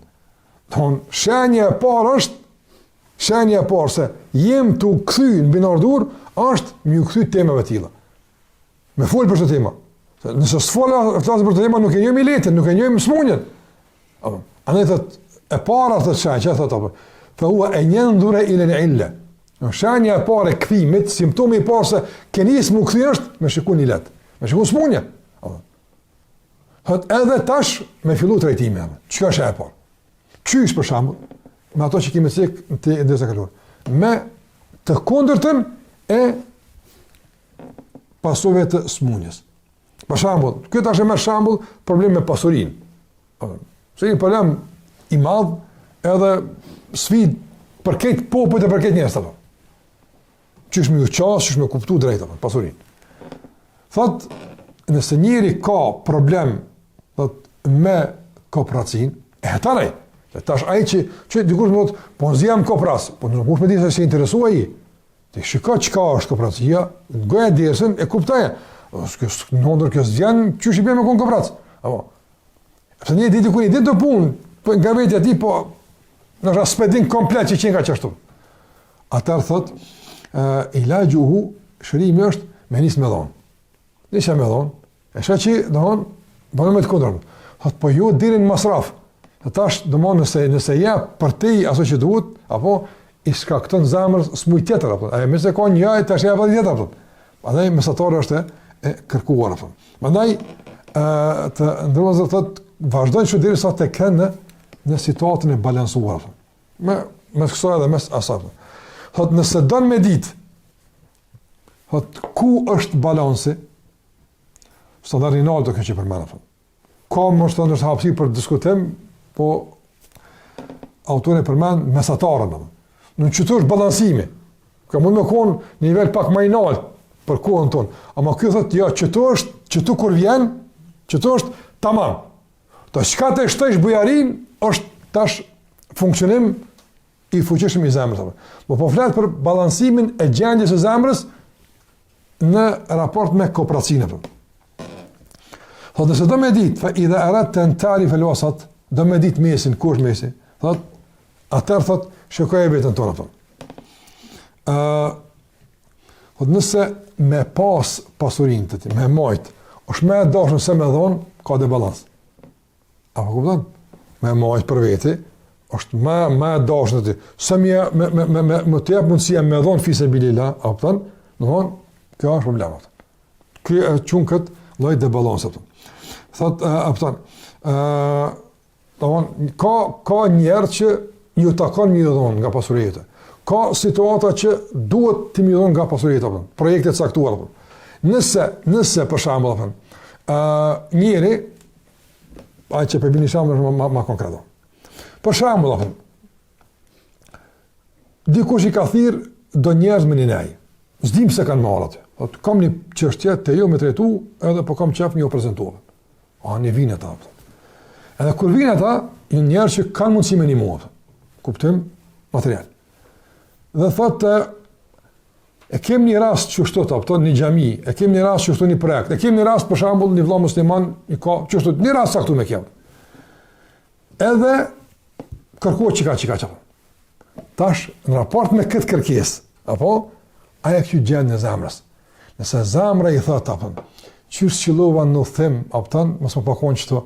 Shenja e parë është, shenja e parë se jem të kthy në binardur, është më kthy temave tilla. Me fol për këtë tema. Nëse s'fola flas për këtë tema, nuk e njohim letin, nuk e njohim smundjen. Andaj thotë, e para thotë shenja, thotë apo, fa huwa an yanzura ila al-illa. Shenja e parë e kthimit, simptomi i parë se keni smu kthy është me shikun ilet. Me shikun smundje. Thot edhe tash me fillu trajtimi. Çka është e parë? Qysh për shembull, me ato që kemi thënë të ndërsa kaluar. Me të kundërtën e pasojave të smundjes. Për shembull, ky tash më shembull problem me pasurinë. Se një problem i madh edhe sfidë për këtë popull dhe për këtë njerëz apo. Qysh më u qas, qysh më kuptu drejt apo pasurinë. Thot, nëse njëri ka problem me kooperacin, e tarej. Tash ai që dikush më thot, po zjam kooperas, po nuk mund të di se interesua ai. Ti shikoj çka është kooperacia, goja dersën e kuptoje. Ndonjëherë kjo zjan çuçi bën me kooperac. Apo. Pse një ditë kur i ditë të punë, po nga vetja ti po në raspedin komplet që qenë ka qashtu. Atar thot, ilajuhu, shërimi është me nis me dhon. Nisha me dhon. E shaqi dhon, bënë me të kundër. Thot, po ju diri në masraf. Tash, nëse ja për te aso që duhet, apo i shkakton zemrës smuj tjetër apo. Ai mëse ka një ajë tash apo tjetër apo. Prandaj mesatori është e kërkuar apo. Prandaj të ndërmozë thotë vazhdojnë që derisa të kenë në situatën e balansuar. Me kësaj edhe mes asaj. Thotë nëse don me ditë, thotë ku është balansi, standard Rinaldo kjo që përmend. Ka më shtonë është hapësirë për diskutim, po autori përmend mesatarën. Në çdo është balancimi. Ka mund të kon nivel pak më i lartë për kohën tonë. Ama ky thotë jo, çto kur vjen, çto është tamam. To çka të shtojsh bujarin është tash funksionim i fuqishëm i zemrës. Po flet për balancimin e gjendjes së zemrës në raport me kooperacinë. Thotë nëse do me ditë, fa idha aradta an ta'rifa al-wasat, do me ditë mesin, kush mesi. Thotë, atëherë thotë, shikoj vetën tonë apo. Thotë nëse me pas pasurinë të ti, me majt, është më e dashur se me dhon, ka debalans. Apo kupton? Me majt për veti, është më e dashur ti. Sa më të jap mundësia me dhon fisabilillah, apo kupton? Domthon, kjo është problem. Ky e çon kët lloj debalans apo. Thot, ka njerë që ju takon një dhon nga pasurijete. Ka situata që duhet të mi dhon nga pasurijete, projekte caktuar. Nëse për shembull, njeri, ai që përbini shembull më konkret. Për shembull, dikush i ka thirr do njerëz me një nej. S'dim se kanë marrë atë. Kam një çështje te jo me trajtu, edhe po kam qef një u prezantuar. Një vinë ata. Edhe kur vinë ata, një njerë që kanë mundësi me një mua. Kuptim material. Dhe thotë, e kem një rast që shtot, një xhami, e kem një rast që shtot një projekt, e kem një rast për shembull një vëlla musliman, që shtot një rast saktu me kem. Edhe kërkohet çika. Tash, në raport me këtë kërkesë, apo, aja kjo gjendë në zemrës. Nëse zemra i thotë, apo, qyrë qëllova në them, apëtan, mos më pakon qëto,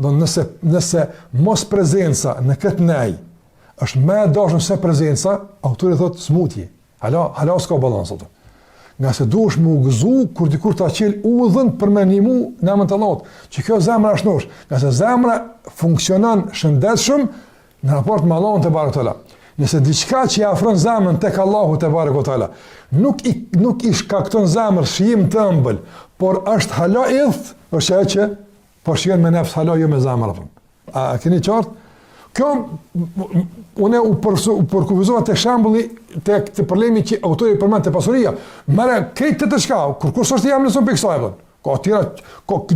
do nëse mos prezenca në këtë nej, është me dashën se prezenca, autori thotë smutje, hala s'ka balans ato. Nga se duhesh më u gëzu, kur dikur ta qel udhën për me një mu në amën të Allahut, që kjo zemra është nosh, nga se zemra funksionan shëndetshëm në raport me Allahun te barekutaala. Nëse diçka që i afron zemrën tek Allahu te barekutaala, nuk i shkakton zemrën shijim të ëmbël, por është hala idh, është ajo që po shihen me nefs hala jo me zemrën. A keni qartë? Kjo unë u përkufizova të shembulli të problemi që autori përmend te pasuria. Merë këtë të shka, kur është jam nëson për kësaj. Ka tjera,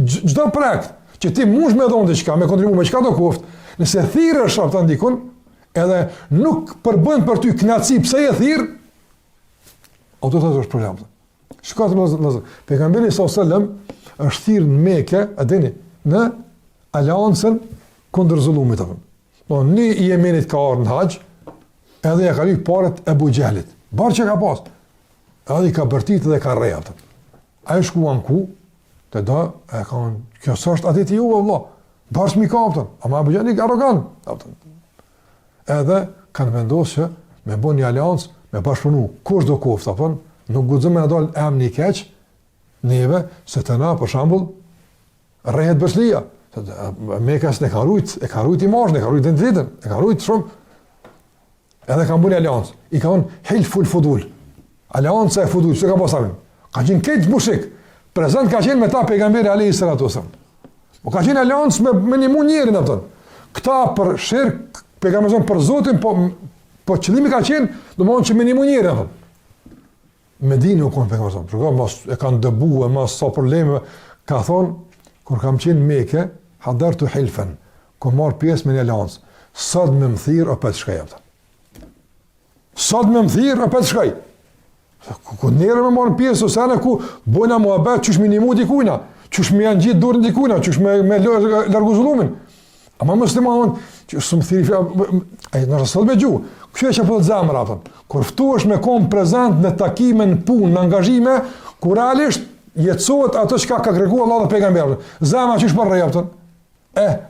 çdo projekt që ti mund me dhon diçka, me kontribu me çka do kuft, nëse thirrësh ata ndikun, edhe nuk përbën për ty kënaqësi pse e thirr, autori thotë është problem. Shkoj të pejgamberi sallallahu alajhi wasallam është thirrë në Mekë, a dini, në aleancën kundër zullumit apo. Në Jemenit ka arë në haqë, edhe ja ka lyp paret Ebu Gjehlit. Barë që ka pas. Edhe i ka bërtit edhe ka reja. A e shkuan ku, të da, e ka në, kjo së është atit i ju, Allah. Barë shmi ka, ama Ebu Gjehlit arrogant. Edhe kanë vendosë që me bo një aliancë, me bashkëpunu, kush do kofta, nuk gudzëm me në dalë em një keqë, neve, se të na, për shambull, rejet bërshlia. Mekas e ka rujt imazhin, e ka rujt identitetin, e ka rujt shumë. Edhe ka mbuni aliancë. I ka thonë hilful fudul. Alianca e fudul, çka ka pasur? Ka qenë këtë bushik. Prezant ka qenë me ta pejgamberi alayhis salatu wasallam. Po ka qenë aliancë me një mund njerin atë. Këta për shirk, pejgamberi për Zotin, po qëllimi ka qenë, domthonjë që me një mund njerin atë. Medinë u kon pejgamberi. Por mos e kanë dëbuar, mos sa probleme, ka thonë kur kam qenë në Mekë, hadartu hilfen, ku marr pjesë me një aliancë. Sot më thirr apo të shkoj atë. Sot më thirr apo të shkoj. Ku njerë më marrën pjesë ose ana ku bona muhabet, çush minimu dikujna, çush më janë gjithë dorën dikujna, çush me largu zullumin. Ama musliman që shumë thirr ai në rrezull me gjuhë. Kjo është apo zemra apo. Kur ftuhesh me kom prezant në takime, në punë, në angazhime, kur realisht jetësohet ato që ka kërkuar Allah dhe pejgamberi. Zemra çish bën rrejapton.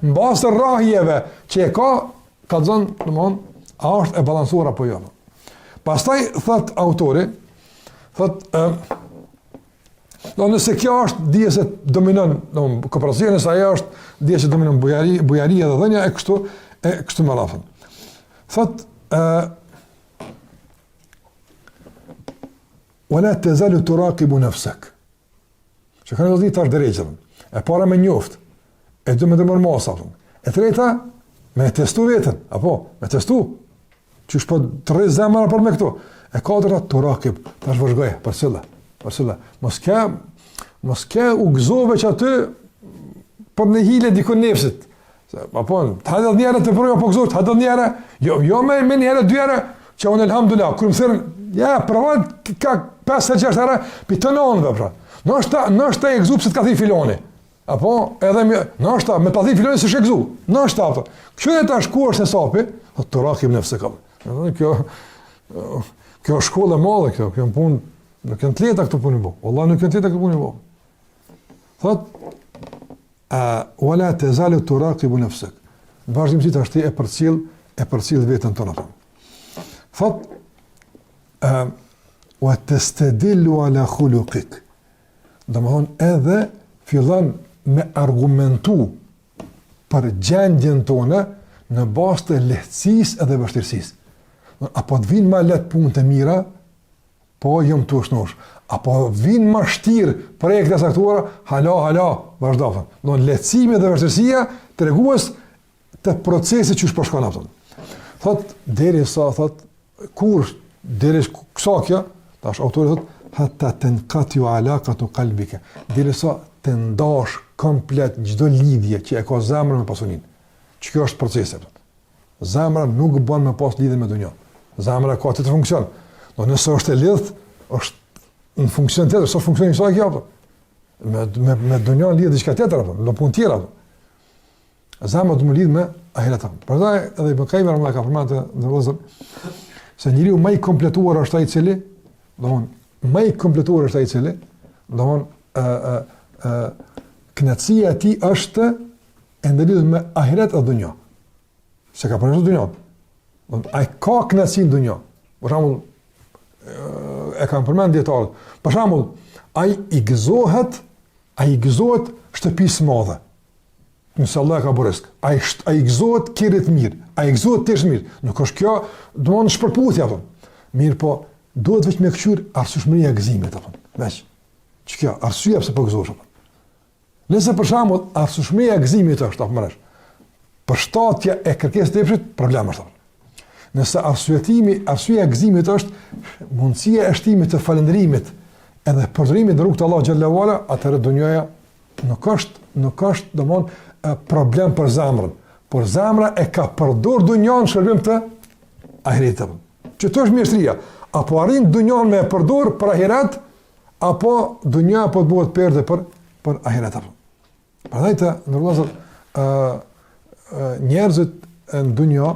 Mbas të rrahjeve që e ka thënë, domthon, a është e balancuar apo jo? Pastaj thot autori, thot nëse kjo është dije se dominon, kooperacia, nëse ajo është dije se dominon bujaria dhe dhënia e kështu me radhë. Thot wala tazalu turaqibu nafsak. Që kanë dhënë tash drejtën. E para me njoft, e dy me dëmër masa. E treta me testu veten, apo me testu. Qysh po të rrez zemra për me këto. E katërta turaqib, tash vëzhgoj, përcilla. Mos ke u gëzove që aty për në hile dikun nefsit. Apo, të hadë njëra të përruja po gëzove, të hadë njëra, jo me njëra, 2 herë, që unë elhamdulillah, kërë më thërën, pravan ka 5-6 herë, për të nënëve, pra. Nështë e gëzu pëse të ka thi filoni. Apo, edhe nështë me të thi filoni së shë gëzu. Nështë ta, kjo e ta shkuar se sapi, të rakim në fëse kam. Kjo shkollë e madhe, kjo në punë, nuk janë të leta këtu punë i bo. Allah nuk janë të leta këtu punë i bo. Thot, wala tazalu turaqibu nafsak. Vazhdimësisht ashtu e përcjell veten tonë. Thot, wa tastadillu ala khuluqik. Domthon edhe fillon me argumentu për gjendjen tonë në bazë të lehtësisë edhe vështirësisë. Apo të vinë ma letë punë të mira, po jëmë të shnosh. Apo vinë ma shtirë projekte saktuara, hala, vazhdo. Në lehtësimi dhe vështirësia të reguës të procesi që shpërshkon aftën. Thot, deri sa, deri kësa kja, tash autori thot, hatta të nkati u alaka të kalbike, deri sa të ndash komplet gjdo lidhje që e ka zemrën me pasunin. Që kjo është procesi. Zemra nuk bën me pas lidhje me dunja. Zemra ka të funksion. Nëse është e lidhë, është në funksion tjetër, s'është funksion i saj kjo. Me dunja lidhë diçka tjetër, në punë tjera. Zemra du më lidhë me ahiret. Përdaj edhe i bëkajme rëmëla ka përmanë të vëllëzër, se njeriu më i kompletuar është ai i cili, kënaqësia e tij është e ndërlidhur me ahiret dhe dunja. Se ka përshëndetur dunjan. Ai ka kënaqësi në dunja. Për shembull, e kam përmend dietarët. Për shembull, ai i gëzohet shtëpisë madhe. Nëse Allah ka bërë risk. Ai gëzohet kirit mirë, ai gëzohet tesh mirë. Nuk është kjo, domthonë shpërputhje apo. Mirë, po duhet vetëm me kthyer arsyeshmëria e gëzimit apo. Veç. Ç'kjo arsyeja pse po gëzohesh apo. Nëse për shembull arsyeshmëria e gëzimit është apo mëresh. Përshtatja e kërkesës të epshit, problem është. Nëse arsyeja e gëzimit është mundësia e shtimit të falënderimit edhe përdorimit në rrugt të Allahut xhallahu ala, atëherë dunjaja nuk është domthonë problem për zemrën, por zemra e ka përdor dunjan shërbim të ahiretit. Që to është mjeshtria, apo arrin dunjan me përdor për ahiret, apo dunja po të bëhet perde për ahiret. Prandaj të ndërlozat njerëzit në dunja,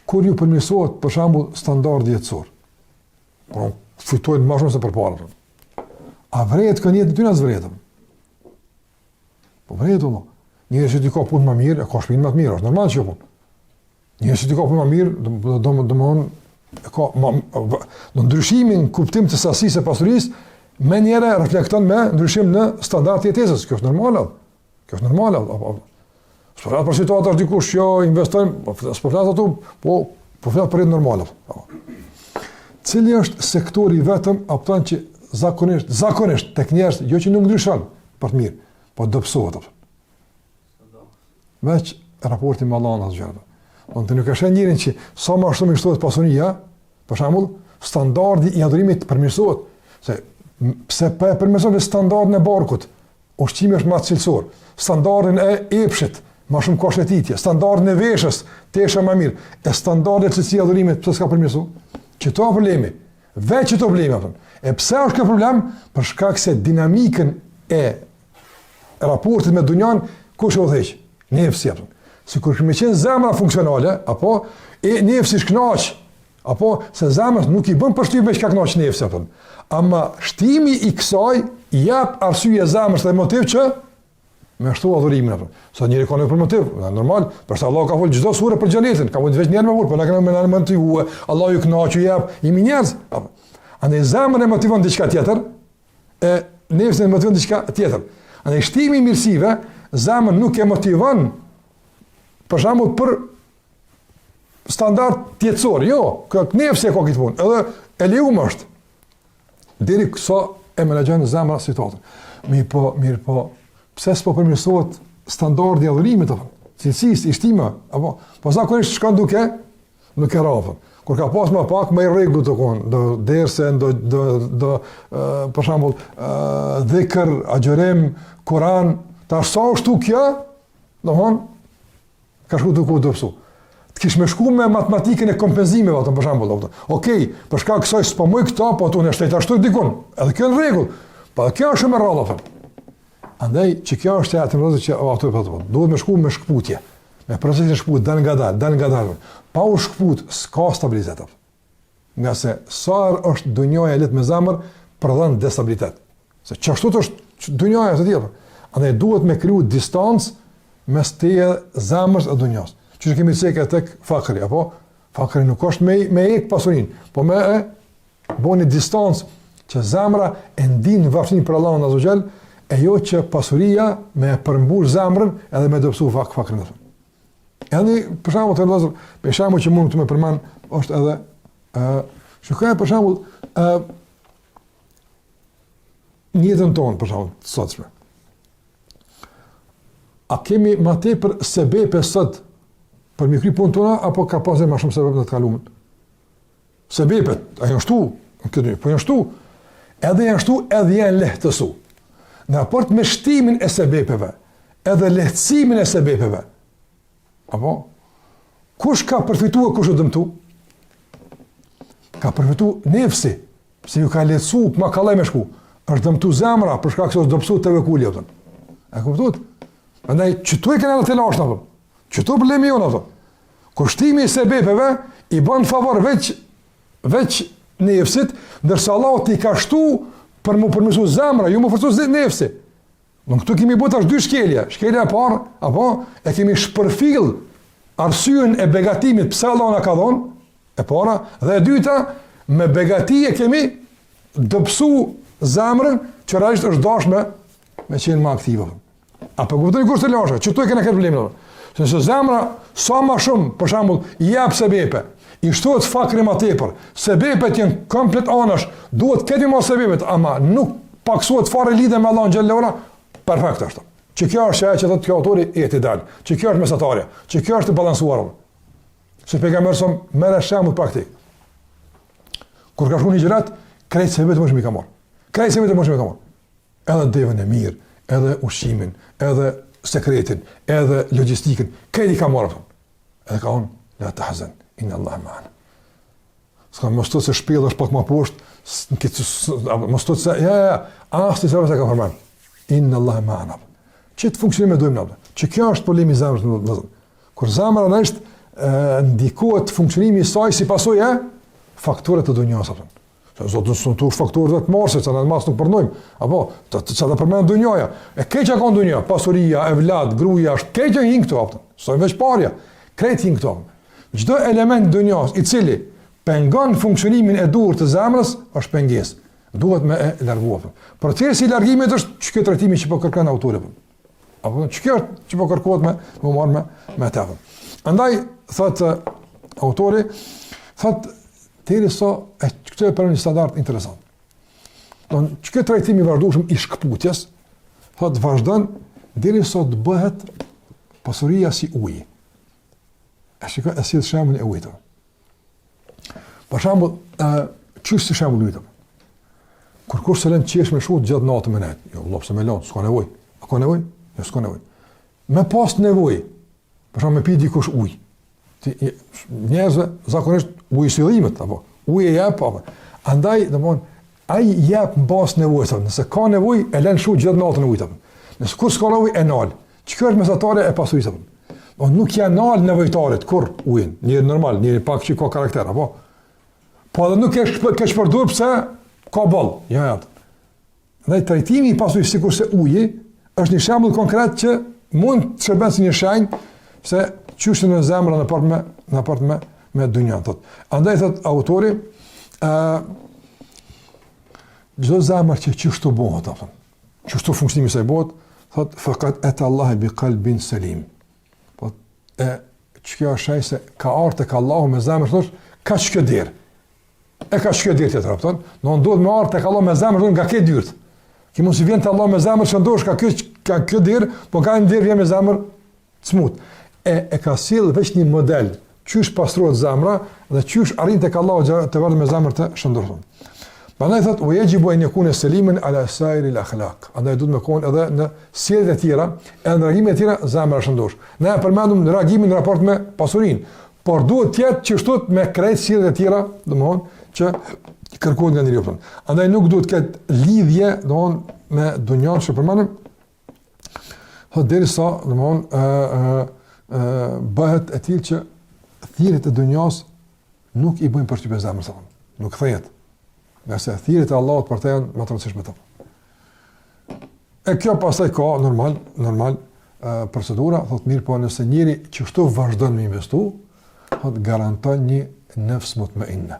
kur ju përmirësohet për shembull standardi jetësor, po fitojnë më shumë se përpara. A vret kënë jetë në dyna zvretëm? Po vret o mo. Njërë që ti ka punë më mirë, e ka shpinë më të mirë, është normal që jo punë. Njërë që ti ka punë më mirë, në ndryshimin kuptim të sasisë e pasurisë, me njëre reflekton me ndryshim në standart jetesës. Kjo është normal. Së përflat për situatë është dikush që investojnë, së përflat ato, po përflat për jetë normal. Cili është sektori vetëm, apëtan që zakonisht, tek njerëz, jo që nuk ndryshon për të mirë, po dëpsohet. Veç raporti me Allahun azh xhallahu. Të nuk është njërin që sa më shumë shtohet pasunia, për shembull, standardi i adhurimit përmirësohet. Pse pa përmirëson standardin e barkut, ushqimi është më cilësor, standardin e epshit, më shumë kushtetje, standardin e veshës, tesha më mirë, e standardet e cilësia e adhurimit pse s'ka përmirësuar? Çto problemi? Veç çto problemi apo? E pse është kjo problem? Për shkak se dinamikën e raportit me dunjan kush e udhëheq? Nefsi apo. Sikur që me qenë zemra funksionale, apo e nefsi shknaq, apo se zemra nuk i bën përshtypje me çka knaq nefsi apo. Ama shtimi i kësaj jap arsye zemrës dhe motiv që me ashtu adhurimin apo. Sa njëri ka një motiv, normal, përsa Allah ka folë çdo sure për xhenetin, ka vetë njerë me vur, po na kanë më motivuar, Allah ju kënaqë jap, jemi njerëz. Andaj zemra e motivon diçka tjetër, e nefsi e motivon diçka tjetër. Andaj shtimi i mirësive, zemra nuk e motivon për shembull për standard tjetësor, jo, nefsi e ka këtë punë, edhe e lejuam është. Deri sa e menaxhon zemra situatën. Mirë po, pse s'po përmirësohet standardi i adhurimit apo? Cilësisë, i shtima, apo po zakonisht shkon duke nuk e rrafën. Kur ka pas më pak më rregull të kon, do derse, do për shembull, dhikr, agjërim, Kur'an, tash sa ashtu kjo, domthon ka shku duke u dobësu. Të kish me shku me matematikën e kompenzimeve ato për shembull. Okej, për shkak kësaj s'po moj këto, po ato në shtet ashtu dikun. Edhe kjo në rregull. Po kjo është më rrallë apo. Andaj që kjo është atë rrezë që ato po thonë. Duhet me shku me shkputje. Me procesin e shkput dal nga dal. Pa u shkput s'ka stabilitet apo. Nga se sa është dunjoja let me zemër prodhon destabilitet. Se çashtu është dunjoja e tjetër. Andaj duhet me kriju distancë mes teje zemrës e dunjos. Që kemi cekë tek fakri, apo? Fakri nuk është me ek pasurinë, po me bëni distancë që zemra e ndin varfësinë për Allahun Azza wa Jall, e jo që pasuria me përmbush zemrën edhe me dobësu fakrin. Edhe për shembull të vëllazër, për shembull që mund të më përmend është edhe shikoj për shembull në jetën tonë për shembull sotshme. A kemi më tepër sebepe sot për mi kry punë tona, apo ka pasur më shumë sebepet në të kaluamën? Sebepet, a janë shtu, po janë shtu, edhe janë lehtësu. Në raport me shtimin e sebepeve, edhe lehtësimin e sebepeve, apo, kush ka përfitu e kush u dëmtu? Ka përfitu nefsi, se ju ka lehtësu, ma kallaj me shku, është dëmtu zemra, për shkak se është dobësu të vekulli, e kuptuat? Andaj, qëtu e kënë edhe të lashtë, qëtu problemi jonë ato. Kushtimi i sebepeve i bën favor veç nefsit, ndërsa Allah t'i ka shtu për mu përmirësu zemra, ju mu forcu nefsi. Në këtu kemi bërë tash dy shkelje. Shkelja e parë, apo e kemi shpërfill arsyen e begatimit pse Allah na ka dhënë, e para, dhe e dyta, me begati e kemi dobësu zemrën që realisht është dashme me qenë më aktive. Apo kuptoni kush të lashë, që tu e kena këtë problemin. Se zemra sa më shumë, për shembull, jep sebepe, i shtohet fakri më tepër, sebepet janë komplet anash, duhet këtë më sebepet, ama nuk paksohet fare lidhje me Allahun xhallahu ala, perfekt është. Që kjo është ajo që thotë kjo autori e etidal, që kjo është mesatare, që kjo është e balancuar. Se pejgamberi son merr shembull praktik. Kur ka shkuar në hijrat, krejt sebepet më shumë i ka marr. Krejt sebepet më shumë i ka marr. Edhe devën e mirë, edhe ushqimin, edhe sekretin, edhe logjistikën, krejt i ka marrë. Edhe ka thonë, la tahzan, inna Allah ma'ana. S'ka mos të se shpjell është pak më poshtë, mos të se, asë të se ka përmen. Inna Allah ma'ana. Që të funksionime dojmë në, që kjo është problemi i zemrës në vëzën. Kur zemra në është ndikohet funksionimi i saj si pasojë faktorët të dunjas. Zotën së në të faktorët të marse, që në mas nuk përnojmë, apo, që të përmenë dunjaja. E keqa ka në dunja, pasuria, evlad, gruja, keqa hinë këto, sojnë veç parja, krejt hinë këto. Gjdo element dunjas i cili pengon funksionimin e dur të zemrës, është penges. Duhet me e larguat. Procesi i largimit është që kjo trajtimi që po kërkan autorit. Apo, që kjo është që po kërkohet me marrë me tefën. Andaj, thëtë autori, thëtë, këtë e përën një standart interesant. Që këtë trajtimi vazhdueshëm i shkëputjes, thotë vazhdon deri sa të bëhet pasuria si uji. E shikoj e si të shembull e ujit. Për shembull, çështë si shembull ujit. Kur kush se lën qesh me shut gjatë natës me net. Jo, vëllai, me lon, s'ka nevojë. A ka nevojë? Jo, s'ka nevojë. Me pas nevojë. Për shembull, me pi dikush ujë. Njerëzve zakonisht ujë sillimet apo ujë jep apo andaj domthon ai jep mbas nevojës, nëse ka nevojë e lën shut gjatë natën ujit apo nëse kur s'ka nevojë e nal çka është mesatare e pasurisë apo nuk ja nal nevojtarit kur ujin një normal një pak që ka karakter apo po edhe nuk ke shpërdur pse ka boll ja ndaj trajtimi i pasurisë sikurse uji është një shembull konkret që mund të shërben si një shenjë se çështë në zemra në part me dunjan thot. Andaj thot autori, çdo zemër që çështë bëhet apo çështë funksionimi i saj bëhet, thot faqat ata Allah bi qalbin salim. Po çka është ai se ka ardhur tek Allahu me zemër thosh ka çka der. E ka çka der tjetër apo thon, do duhet me ardhur tek Allahu me zemër nga këtë dyrt. Ki mos i vjen te Allahu me zemër shëndosh ka kjo der, po ka një der vjen me zemër smut. E ka sill veç një model çysh pastrohet zemra dhe çysh arrin tek Allahu të vërtet me zemër të shëndoshur. Prandaj thot u yajibu an yakuna saliman ala sa'ir al-akhlaq. Andaj duhet me kon edhe në sjelljet e tjera, edhe në reagimet e tjera zemra shëndosh. Ne e përmendëm në reagimin në raport me pasurinë, por duhet të jetë çështu me krejt sjelljet e tjera, domthonë që kërkohet nga njeriu. Andaj nuk duhet të ketë lidhje domthonë me dunjan që përmendëm. Thot derisa domthonë bëhet e tillë që thirrjet e dunjas nuk i bëjnë përshtypje zemrës, nuk thehet. Nga se thirrjet e Allahut për të janë më të rëndësishme të. E kjo pastaj ka normal procedura, thot mirë po nëse njëri që shto vazhdon me investu, thot garanton një nefs mutmainna.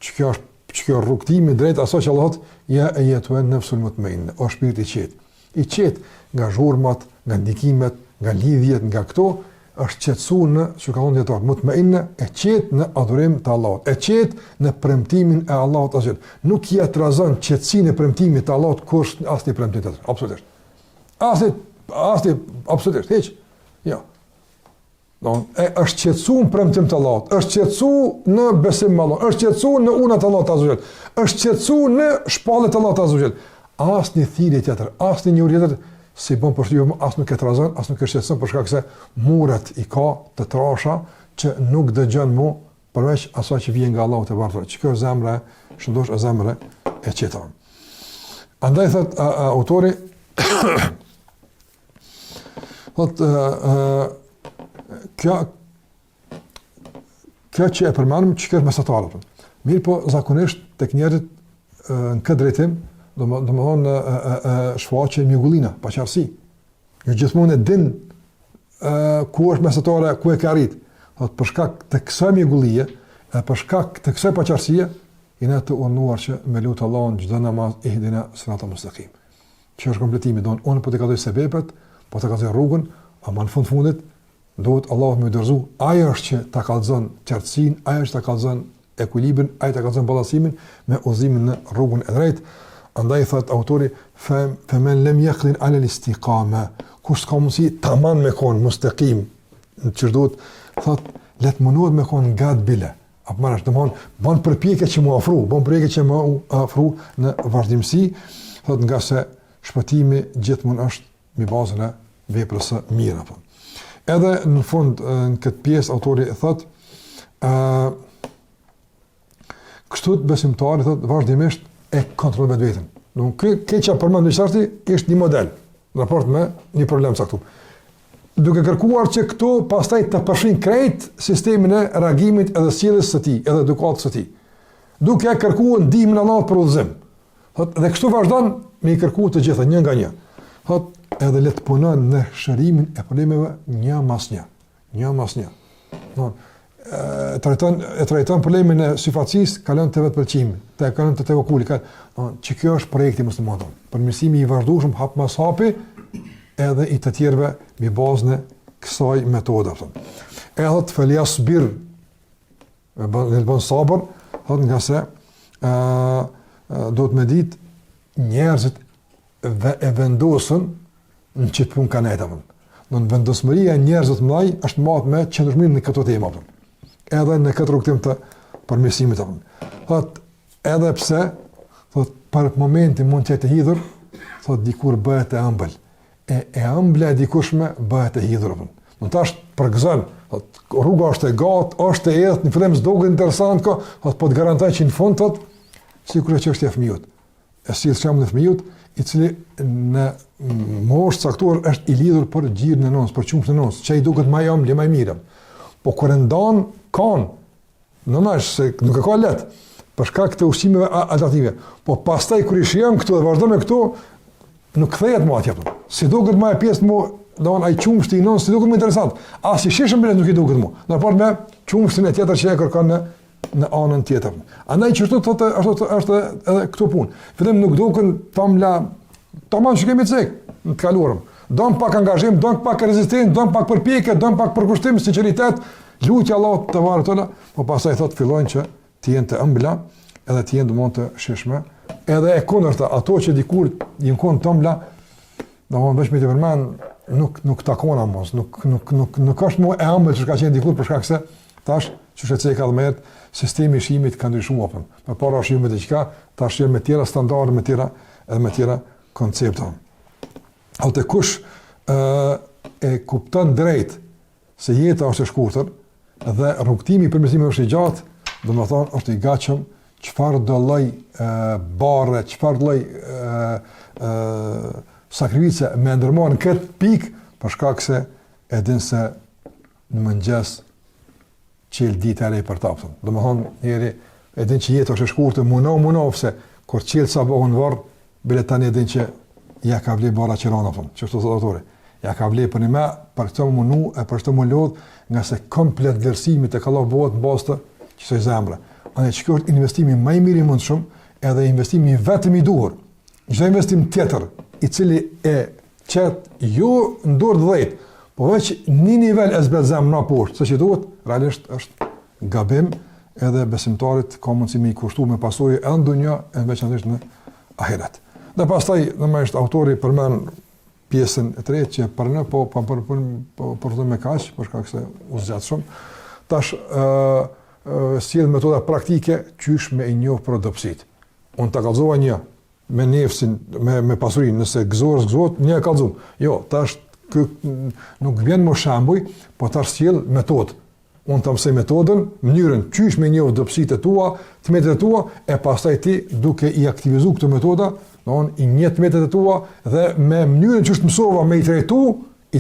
Kjo rrugtimi drejt asaj që Allah thot ja ayetu nefsul mutmainna, o shpirti i qetë. I qetë nga zhurmat, nga ndikimet, nga lidhjet, nga këto, është qetësuar në që ka thonë dietar, mutmainna e qetë në adhurim të Allahut, e qetë në premtimin e Allahut azh. Nuk i atrazon qetësinë e premtimit të Allahut kush asnjë premtim tjetër, absolutisht. Asnjë absolutisht, hiç. Jo. Është qetësuar premtim të Allahut, është qetësuar në besim me Allah, është qetësuar në unat të Allahut azh. Është qetësuar në shpallët të Allahut azh. Asnjë thirrje tjetër, asnjë njëri tjetër si bon përshtypje as nuk e trazon, as nuk e shqetëson për shkak se muret i ka të trasha që nuk dëgjon më përveç asaj që vjen nga Allahu te barë. Që kjo zemra shëndosh e zemra e qeton. Andaj thot autori thot kjo që e përmendëm që është mesatarë. Mirë po zakonisht tek njerëzit në këtë drejtim domethënë shfaqe mjegullina, paqartësi. Jo gjithmonë e din ku është mesatare, ku e ka arrit. Thot për shkak të kësaj mjegullie, për shkak të kësaj paqartësie, jena të urnuar që me lut Allahun çdo namaz ihdina siratal mustaqim. Që është kompletimi, unë po të kaloj sebepet, po të kaloj rrugën, ama në fundit duhet Allahu më dorëzu. Ai është që ta kallzon qartësinë, ai është ta kallzon ekuilibrin, ai ta kallzon ballancimin me udhëzimin në rrugën e drejtë. Andaj thot autori femen lem yaqlin ala al-istiqama, kush ka mundsi tamam me kon mustaqim në çerdot, thot let munduhet me kon gat bile apo marrësh domthon bën përpjekje që më ofru në vazhdimsi, thot nga se shpëtimi gjithmonë është mbi bazën e veprës së mirë apo. Edhe në fund në këtë pjesë autori thot kështu besimtari thot vazhdimisht e kontrollon vetën. Nuk keqja përmendur çfarë është një model në raport me një problem caktuar. Duke kërkuar që këto pastaj të përfshin krejt sistemin e reagimit edhe sjelljes së tij, edhe edukatës së tij. Duke kërkuar ndihmën e Allahut për udhëzim. Thot dhe kështu vazhdon me i kërkuar të gjitha një nga një. Thot edhe le të punon në shërimin e problemeve një mas një. Trajton problemin e syfacisë, kalon te vetpëlqimi, kalon te tevakuli, që kjo është projekti muslimanëve. Përmirësimi i vazhdueshëm hap pas hapi edhe i të tjerëve mbi bazën e kësaj metode. Edhe të falyasbir, bën sabër, thot nga se do të më ditë njerëzit e vendosën në çfarë punë kanë ata. Në vendosmëria e njerëzve të mëdhenj është marrë me qëndrueshmëri në këto tema. Edhe në këtë rrugtim të përmirësimit apo. Thot edhe pse thot për momentin mund të jetë hidhur, thot dikur bëhet e ëmbël. E ëmbla e dikushme bëhet e hidhur apo. Do tash përgëzon, thot rruga është e gatë, është e errët, në fillim s'doket interesant ko, thot po të garantoj që në fund thot sigurisht që është e fëmijët. E sill shembull e fëmijët i cili në moshë caktuar është i lidhur për gjirën e nënës, për qumshën e nënës, që i duket më ëmbël, më i mirë. Po kur e ndan kanë, normalisht se nuk e ka lehtë, për shkak të ushqimeve alternative. Po pastaj kur i shijon këtu dhe vazhdon me këtu, nuk kthehet më atje. si duket më e pjesë mu, domthon ai qumshti i non si duket më interesant. As i shishëm bilet nuk i duket mu. Në raport me qumshtin e tjetër që e kërkon në anën tjetër. Andaj që thotë është edhe këtu punë. Fillim nuk duken tamla, tamam që kemi cek në të kaluarëm. Don pak angazhim, don pak rezistencë, don pak përpjekje, don pak përkushtim, sinqeritet, lutja Allahut te barekola, po pastaj thotë fillojnë që të jenë të ëmbla, edhe të jenë domosht të shishme, edhe e kundërta, ato që dikur janë kon të ëmbla, domosht vetëm të përmend nuk takona mos, nuk është më e ëmbël që ka qenë dikur për shkak se tash çështë ceka më herët sistemi i shimit ka ndryshuar apo. Përpara shimit të çka, tash janë me tjera standarde, me tjera koncepte. Atë kush e kupton drejt se jeta është e shkurtër dhe rrugtimi për mësimin është i gjatë, domethënë është i gatshëm çfarë do lloj barre, çfarë lloj sakrifice me ndërmarrën këtë pikë për shkak se e din se në mëngjes qel ditë e për ta. Domethënë njëri e din që jeta është e shkurtër, mundo se kur qel sabahun varr, bile tani e din që ja ka vle bara qirana fund, që është autori. Ja ka vle për një me, për këtë më munu, e për këtë më lodh, nga se komplet vlerësimi të Allah bëhet në bazë të kësaj zemre. Andaj që kjo është investimi më i mirë i mundshëm, edhe investimi vetëm i duhur. Çdo investim tjetër, i cili e qet jo në dorë 10, po veç një nivel e zbret zemra poshtë, se që duhet, realisht është gabim, edhe besimtarit ka mundësi me i kushtu me pasojë edhe në dunja, edhe veçanërisht në ahiret. Dhe pastaj, domethënë autori përmend pjesën e tretë që përnë për me kaq, për shkak se u zgjat shumë. Tash sjell metoda praktike qysh me i njoh prodopsit. Unë ta kallzova një me nefsin, me pasurinë, nëse gëzohet, një e kallzom. Jo, tash kë nuk vjen më shembuj, po tash sjell metodë. Unë të mësoj metodën, mënyrën qysh me njoh dobësitë tua, të metodët tua, e pastaj ti duke i aktivizuar këtë metoda, i njët metët e tua dhe me mënyrën që është mësova me i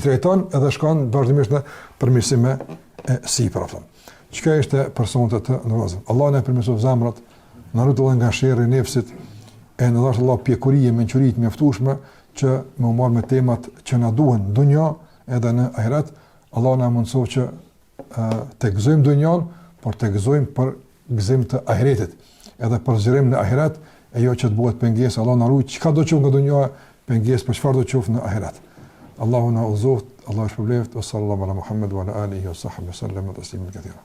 trajton edhe shkon vazhdimisht në përmirësime e sipër. Çka është personat të ndërozën. Allah na përmirësoj zemrat, na rrit nga sherrri i nefsit, e na dhash Allah pjekurie, mençuri të mjaftueshme që më marr me temat që na duhen në dunjë edhe në ahiret. Allah na mundsoj që të gëzojmë dunjën, por të gëzojmë për gëzim të ahiretit, edhe për zgjerim në ahiret. E jo që të bëhet pengesë, Allah na ruaj, çka do të qoftë nga dunja, pengesë për çfarë do të qoftë në ahiret. Allahu na udhëzoft, Allahu shpëlbeft, sallallahu ala Muhammed wa ala alihi wa sahbihi sallam taslima katira.